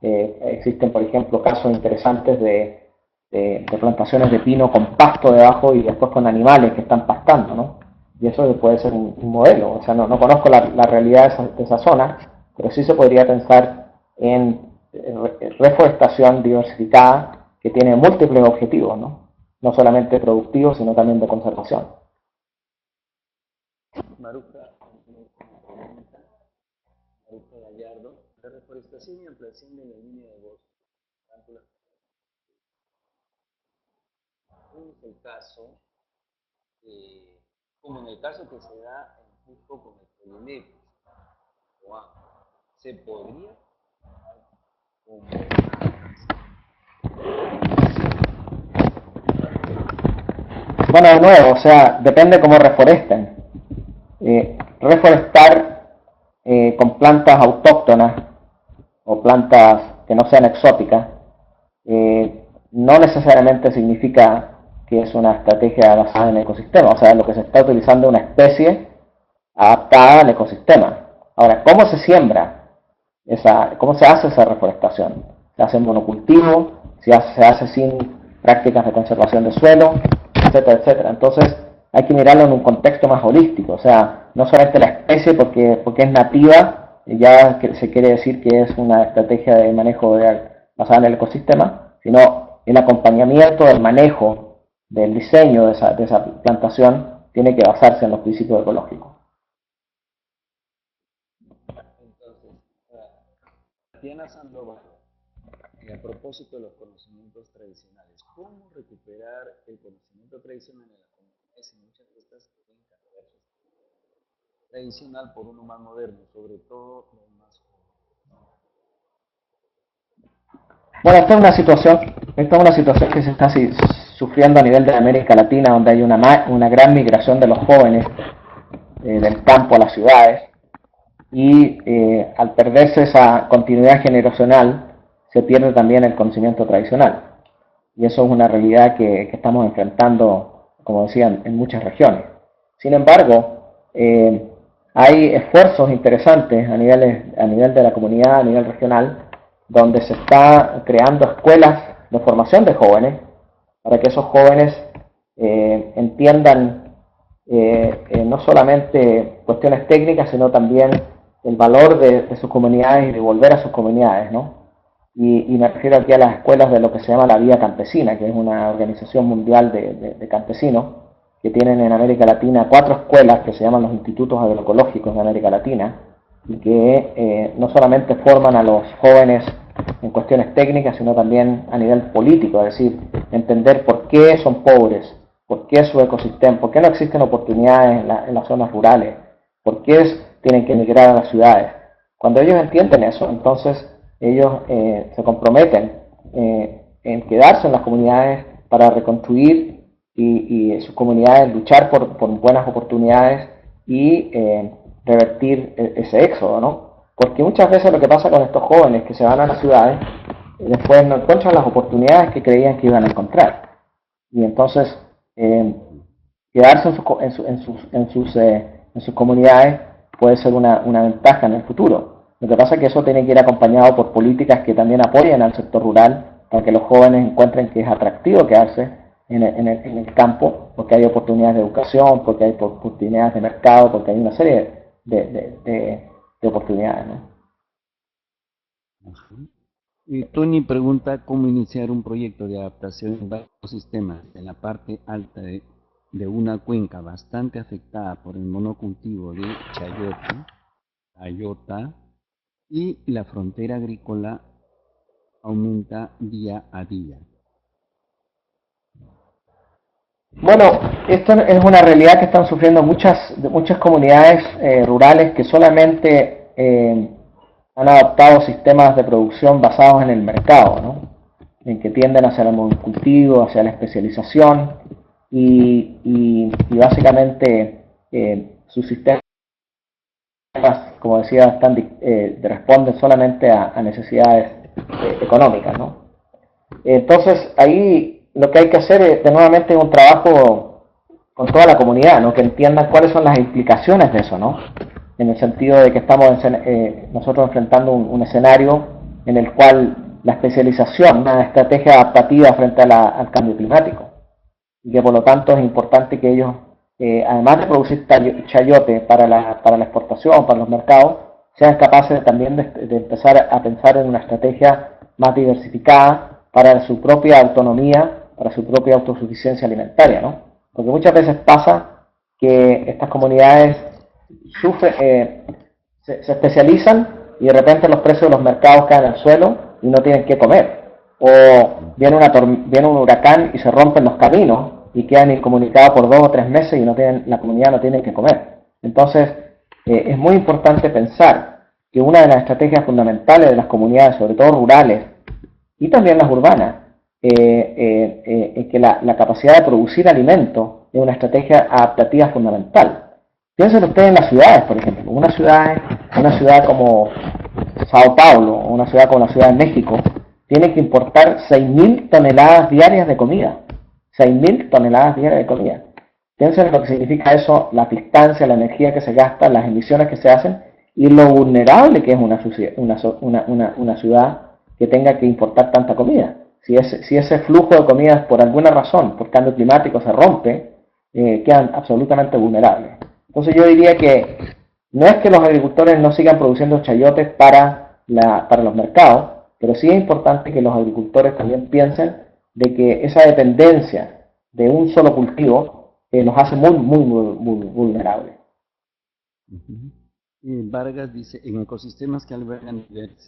Existen, por ejemplo, casos interesantes de plantaciones de pino con pasto debajo y después con animales que están pastando, ¿no? Y eso puede ser un modelo. O sea, no conozco la realidad de esa zona, pero sí se podría pensar en reforestación diversificada que tiene múltiples objetivos, ¿no? No solamente productivos, sino también de conservación. Maruja Gallardo, la reforestación y ampliación de la línea de bosque. Es el caso, como en el caso que se da en Cusco con el Coyolete, se podría como Bueno, de nuevo, o sea, depende cómo reforesten. Reforestar con plantas autóctonas o plantas que no sean exóticas no necesariamente significa que es una estrategia basada en el ecosistema. O sea, lo que se está utilizando es una especie adaptada al ecosistema. Ahora, ¿cómo se siembra cómo se hace esa reforestación? ¿Se hace en monocultivo? ¿Se hace sin prácticas de conservación de suelo? Etcétera, etcétera. Entonces, hay que mirarlo en un contexto más holístico, o sea, no solamente la especie porque es nativa, ya se quiere decir que es una estrategia de manejo basada en el ecosistema, sino el acompañamiento del manejo, del diseño de esa plantación, tiene que basarse en los principios ecológicos. Entonces, Tatiana Sandoval, a propósito de los conocimientos tradicionales, ¿cómo recuperar el conocimiento tradicional en la comunidad si muchas de estas cuencas tradicional por uno más moderno, sobre todo los más jóvenes? Bueno, esta es una situación que se está sufriendo a nivel de América Latina, donde hay una gran migración de los jóvenes del campo a las ciudades, y al perderse esa continuidad generacional, se pierde también el conocimiento tradicional. Y eso es una realidad que estamos enfrentando, como decían, en muchas regiones. Sin embargo, hay esfuerzos interesantes a nivel de la comunidad, a nivel regional, donde se está creando escuelas de formación de jóvenes, para que esos jóvenes entiendan no solamente cuestiones técnicas, sino también el valor de sus comunidades y de volver a sus comunidades, ¿no? Y me refiero aquí a las escuelas de lo que se llama la Vía Campesina, que es una organización mundial de campesinos, que tienen en América Latina 4 escuelas que se llaman los Institutos Agroecológicos de América Latina, y que no solamente forman a los jóvenes en cuestiones técnicas, sino también a nivel político, es decir, entender por qué son pobres, por qué su ecosistema, por qué no existen oportunidades en las zonas rurales, por qué tienen que emigrar a las ciudades. Cuando ellos entienden eso, entonces ellos se comprometen en quedarse en las comunidades para reconstruir y sus comunidades luchar por buenas oportunidades y revertir ese éxodo, ¿no? Porque muchas veces lo que pasa con estos jóvenes que se van a las ciudades, después no encuentran las oportunidades que creían que iban a encontrar. Y entonces, quedarse en sus comunidades puede ser una ventaja en el futuro. Lo que pasa es que eso tiene que ir acompañado por políticas que también apoyen al sector rural, para que los jóvenes encuentren que es atractivo quedarse en el campo, porque hay oportunidades de educación, porque hay oportunidades de mercado, porque hay una serie de oportunidades, ¿no? Y Tony pregunta cómo iniciar un proyecto de adaptación en varios sistemas en la parte alta de una cuenca bastante afectada por el monocultivo de chayote, ayota, y la frontera agrícola aumenta día a día. Bueno, esto es una realidad que están sufriendo muchas comunidades rurales que solamente han adoptado sistemas de producción basados en el mercado, ¿no? En que tienden hacia el monocultivo, hacia la especialización y básicamente sus sistemas, como decía, responden solamente a necesidades económicas, ¿no? Entonces ahí lo que hay que hacer es nuevamente un trabajo con toda la comunidad, ¿no? Que entiendan cuáles son las implicaciones de eso, ¿no? En el sentido de que estamos nosotros enfrentando un escenario en el cual la especialización, una estrategia adaptativa frente al cambio climático, y que por lo tanto es importante que ellos, además de producir chayote para la exportación, para los mercados, sean capaces también de empezar a pensar en una estrategia más diversificada para su propia autonomía, para su propia autosuficiencia alimentaria, ¿no? Porque muchas veces pasa que estas comunidades se especializan y de repente los precios de los mercados caen al suelo y no tienen qué comer. O viene un huracán y se rompen los caminos y quedan incomunicados por 2 o 3 meses y la comunidad no tiene qué comer. Entonces, es muy importante pensar que una de las estrategias fundamentales de las comunidades, sobre todo rurales y también las urbanas, es que la capacidad de producir alimentos es una estrategia adaptativa fundamental. Piensen ustedes en las ciudades, por ejemplo. Una ciudad como Sao Paulo, o una ciudad como la Ciudad de México, tiene que importar 6.000 toneladas diarias de comida. 6.000 toneladas diarias de comida. Piensen en lo que significa eso, la distancia, la energía que se gasta, las emisiones que se hacen, y lo vulnerable que es una ciudad que tenga que importar tanta comida. Si ese flujo de comidas por alguna razón, por cambio climático, se rompe, quedan absolutamente vulnerables. Entonces yo diría que no es que los agricultores no sigan produciendo chayotes para los mercados, pero sí es importante que los agricultores también piensen de que esa dependencia de un solo cultivo los hace muy vulnerables. Vargas dice, en ecosistemas que albergan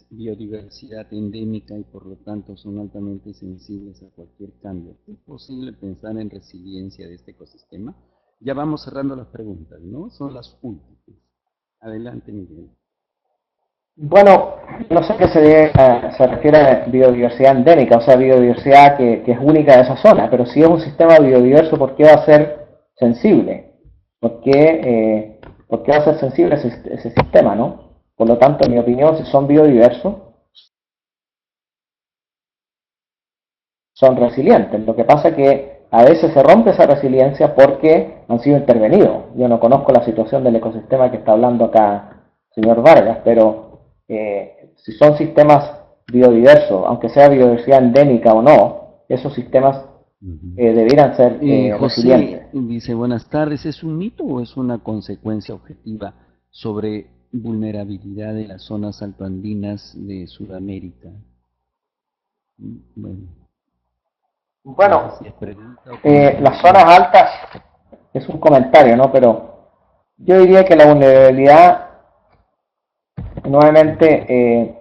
biodiversidad endémica y por lo tanto son altamente sensibles a cualquier cambio, ¿es posible pensar en resiliencia de este ecosistema? Ya vamos cerrando las preguntas, ¿no? Son las últimas. Adelante, Miguel. Bueno, no sé qué se refiere a biodiversidad endémica, o sea, biodiversidad que es única de esa zona, pero si es un sistema biodiverso, ¿por qué va a ser sensible? ¿Por qué va a ser sensible ese sistema, no? Por lo tanto, en mi opinión, si son biodiversos, son resilientes. Lo que pasa es que a veces se rompe esa resiliencia porque han sido intervenidos. Yo no conozco la situación del ecosistema que está hablando acá el señor Vargas, pero si son sistemas biodiversos, aunque sea biodiversidad endémica o no, esos sistemas debieran ser resilientes. José dice, buenas tardes, ¿es un mito o es una consecuencia objetiva sobre vulnerabilidad de las zonas altoandinas de Sudamérica? Bueno, las zonas altas es un comentario, ¿no? Pero yo diría que la vulnerabilidad, nuevamente,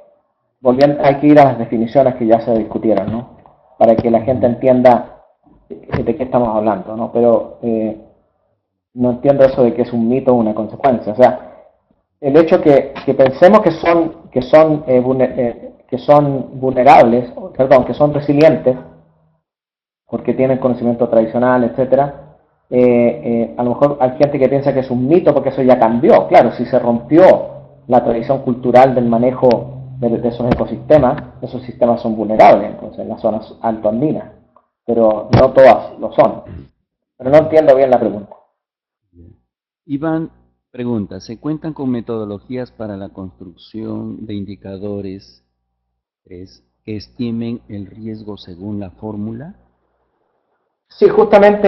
hay que ir a las definiciones que ya se discutieron, ¿no? Para que la gente entienda de qué estamos hablando, ¿no? Pero no entiendo eso de que es un mito o una consecuencia. O sea, el hecho que pensemos que son vulnerables, perdón, que son resilientes, porque tienen conocimiento tradicional, etcétera. A lo mejor hay gente que piensa que es un mito porque eso ya cambió. Claro, si se rompió la tradición cultural del manejo de esos ecosistemas, esos sistemas son vulnerables, entonces, en las zonas altoandinas, pero no todas lo son. Pero no entiendo bien la pregunta. Iván pregunta, ¿se cuentan con metodologías para la construcción de indicadores que estimen el riesgo según la fórmula? Sí, justamente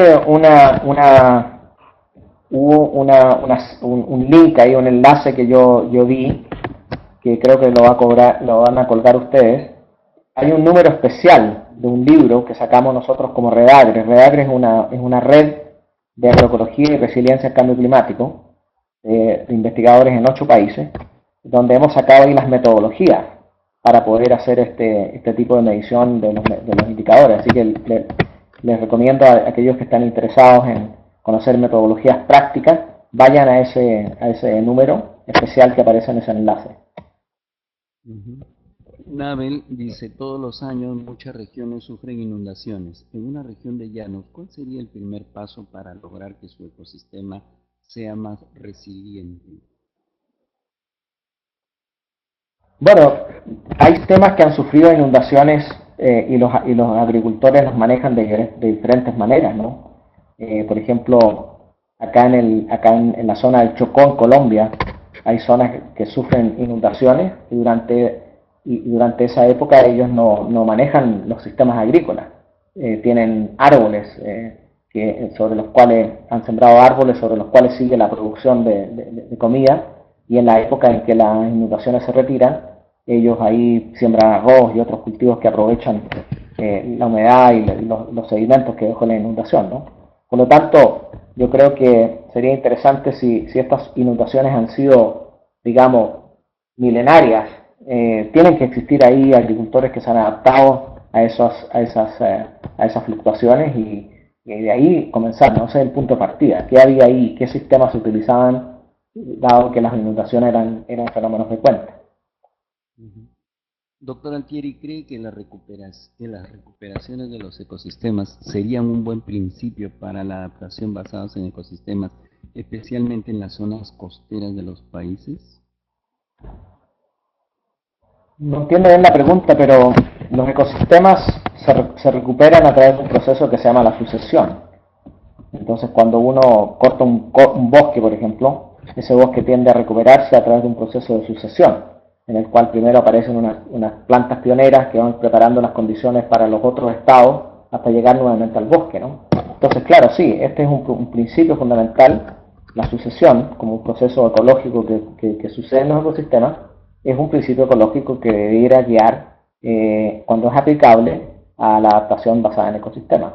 hubo un link ahí, un enlace que yo vi, que creo que lo van a colgar ustedes. Hay un número especial de un libro que sacamos nosotros como Redagre. Redagre es una red de agroecología y resiliencia al cambio climático, de investigadores en 8 países, donde hemos sacado ahí las metodologías para poder hacer este tipo de medición de los indicadores. Así que les recomiendo a aquellos que están interesados en conocer metodologías prácticas, vayan a ese número especial que aparece en ese enlace. Nabel dice, todos los años muchas regiones sufren inundaciones. En una región de llanos, ¿cuál sería el primer paso para lograr que su ecosistema sea más resiliente? Bueno, hay sistemas que han sufrido inundaciones y los agricultores los manejan de diferentes maneras, ¿no? Por ejemplo, acá en la zona del Chocó, en Colombia, hay zonas que sufren inundaciones y durante esa época ellos no manejan los sistemas agrícolas. Tienen árboles sobre los cuales han sembrado árboles, sobre los cuales sigue la producción de comida, y en la época en que las inundaciones se retiran, ellos ahí siembran arroz y otros cultivos que aprovechan la humedad y los sedimentos que dejó la inundación, ¿no? Por lo tanto, yo creo que sería interesante si estas inundaciones han sido, digamos, milenarias, tienen que existir ahí agricultores que se han adaptado a esas fluctuaciones y de ahí comenzar, ¿no? Ese es el punto de partida. ¿Qué había ahí? ¿Qué sistemas se utilizaban dado que las inundaciones eran fenómenos frecuentes? Doctor Altieri, ¿cree que las recuperaciones de los ecosistemas serían un buen principio para la adaptación basadas en ecosistemas, especialmente en las zonas costeras de los países? No entiendo bien la pregunta, pero los ecosistemas se recuperan a través de un proceso que se llama la sucesión. Entonces, cuando uno corta un bosque, por ejemplo, ese bosque tiende a recuperarse a través de un proceso de sucesión, en el cual primero aparecen unas plantas pioneras que van preparando las condiciones para los otros estados hasta llegar nuevamente al bosque, ¿no? Entonces, claro, sí, este es un principio fundamental, la sucesión, como un proceso ecológico que sucede en los ecosistemas, es un principio ecológico que debiera guiar, cuando es aplicable, a la adaptación basada en ecosistemas.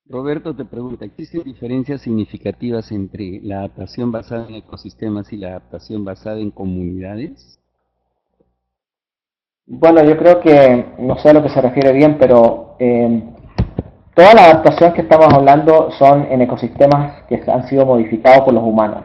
Roberto te pregunta, ¿existen diferencias significativas entre la adaptación basada en ecosistemas y la adaptación basada en comunidades? Bueno, yo creo que, no sé a lo que se refiere bien, pero toda la adaptación que estamos hablando son en ecosistemas que han sido modificados por los humanos.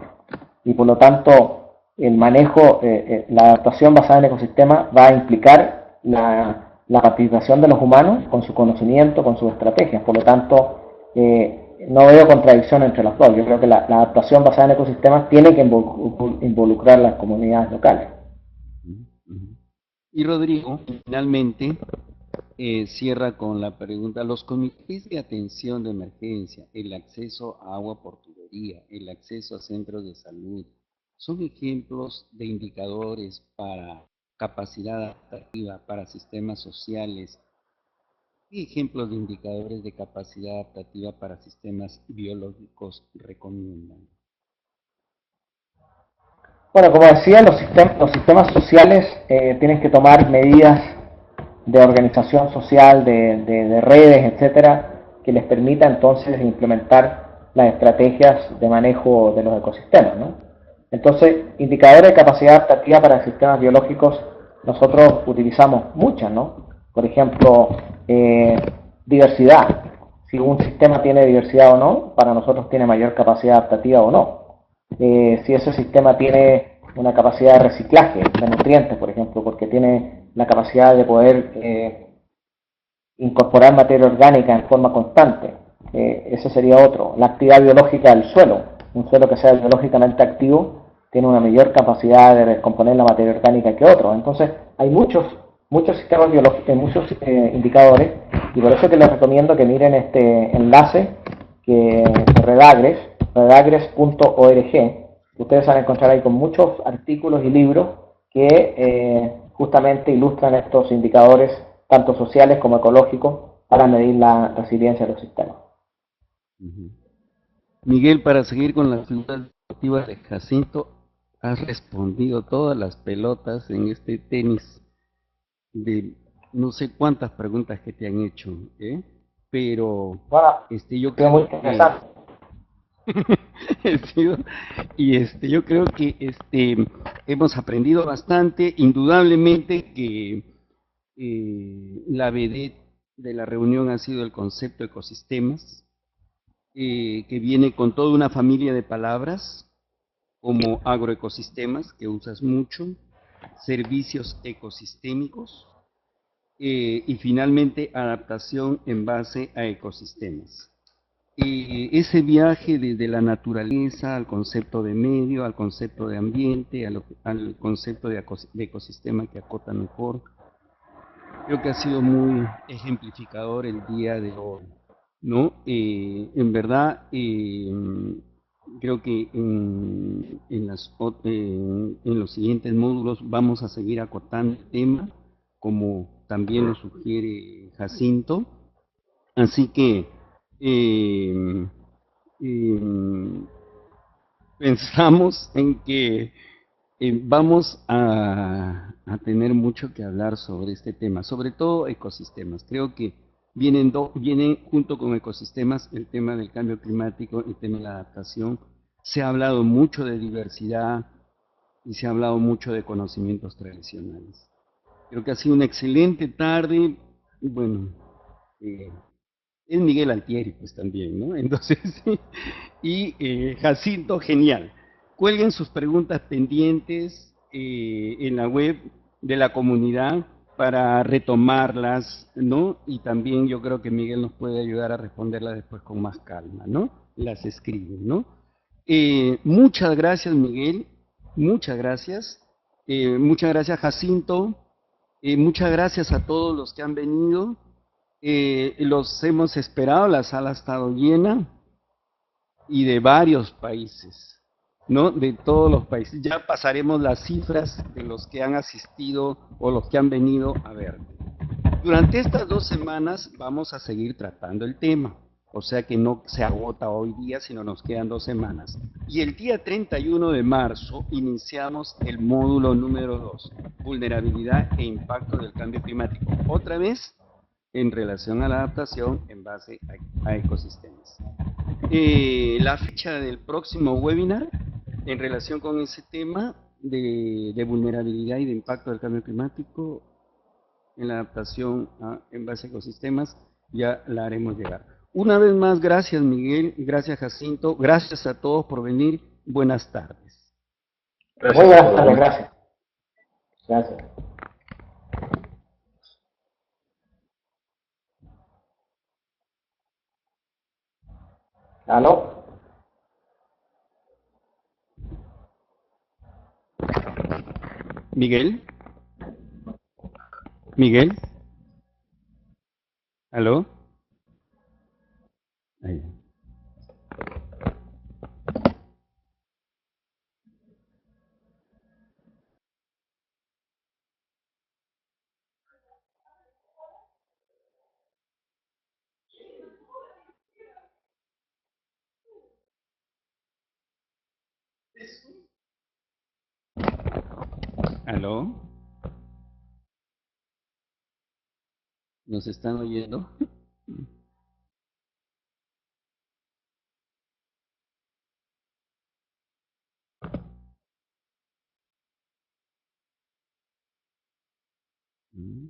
Y por lo tanto, el manejo, la adaptación basada en ecosistemas va a implicar la participación de los humanos con su conocimiento, con sus estrategias. Por lo tanto, no veo contradicción entre las dos. Yo creo que la adaptación basada en ecosistemas tiene que involucrar las comunidades locales. Y Rodrigo, finalmente, cierra con la pregunta, los comités de atención de emergencia, el acceso a agua por tubería, el acceso a centros de salud, ¿son ejemplos de indicadores para capacidad adaptativa, para sistemas sociales? ¿Qué ejemplos de indicadores de capacidad adaptativa para sistemas biológicos recomiendan? Bueno, como decía, los sistemas sociales tienen que tomar medidas de organización social, de redes, etcétera, que les permita entonces implementar las estrategias de manejo de los ecosistemas, ¿no? Entonces, indicadores de capacidad adaptativa para sistemas biológicos, nosotros utilizamos muchas, ¿no? Por ejemplo, diversidad. Si un sistema tiene diversidad o no, para nosotros tiene mayor capacidad adaptativa o no. Si ese sistema tiene una capacidad de reciclaje de nutrientes, por ejemplo, porque tiene la capacidad de poder incorporar materia orgánica en forma constante, ese sería otro. La actividad biológica del suelo, un suelo que sea biológicamente activo, tiene una mayor capacidad de descomponer la materia orgánica que otro. Entonces, hay muchos sistemas biológicos, muchos indicadores, y por eso que les recomiendo que miren este enlace que redagres.org. Ustedes van a encontrar ahí con muchos artículos y libros que justamente ilustran estos indicadores, tanto sociales como ecológicos, para medir la resiliencia de los sistemas. Miguel, para seguir con las figuras deportivas de Jacinto, has respondido todas las pelotas en este tenis de no sé cuántas preguntas que te han hecho, pero bueno, yo creo muy interesante. Yo creo que hemos aprendido bastante, indudablemente que la vedette de la reunión ha sido el concepto de ecosistemas, que viene con toda una familia de palabras, como agroecosistemas, que usas mucho, servicios ecosistémicos, y finalmente adaptación en base a ecosistemas. Ese viaje desde la naturaleza al concepto de medio, al concepto de ambiente, al concepto de ecosistema que acota mejor, creo que ha sido muy ejemplificador el día de hoy, ¿no? En verdad, creo que en los siguientes módulos vamos a seguir acotando el tema, como también lo sugiere Jacinto. Así que pensamos en que vamos a tener mucho que hablar sobre este tema, sobre todo ecosistemas. Creo que viene junto con ecosistemas el tema del cambio climático, el tema de la adaptación. Se ha hablado mucho de diversidad y se ha hablado mucho de conocimientos tradicionales. Creo que ha sido una excelente tarde. Bueno, es Miguel Altieri, pues también, ¿no? Entonces, y Jacinto, genial. Cuelguen sus preguntas pendientes en la web de la comunidad para retomarlas, ¿no? Y también yo creo que Miguel nos puede ayudar a responderlas después con más calma, ¿no? Las escribe, ¿no? Muchas gracias, Miguel. Muchas gracias. Muchas gracias, Jacinto. Muchas gracias a todos los que han venido. Los hemos esperado, la sala ha estado llena. y de varios países, ¿no? De todos los países. Ya pasaremos las cifras de los que han asistido o los que han venido a ver. Durante estas 2 semanas vamos a seguir tratando el tema, o sea que no se agota hoy día, sino nos quedan 2 semanas. Y el día 31 de marzo iniciamos el módulo número 2, vulnerabilidad e impacto del cambio climático. Otra vez, en relación a la adaptación en base a ecosistemas. La fecha del próximo webinar en relación con ese tema de vulnerabilidad y de impacto del cambio climático en la adaptación en base a ecosistemas, ya la haremos llegar. Una vez más, gracias Miguel, gracias Jacinto, gracias a todos por venir, buenas tardes. Muy buenas tardes, gracias. Gracias. ¿Aló? Miguel, Miguel, ¿aló? Ahí. ¿Aló? ¿Nos están oyendo? Mm.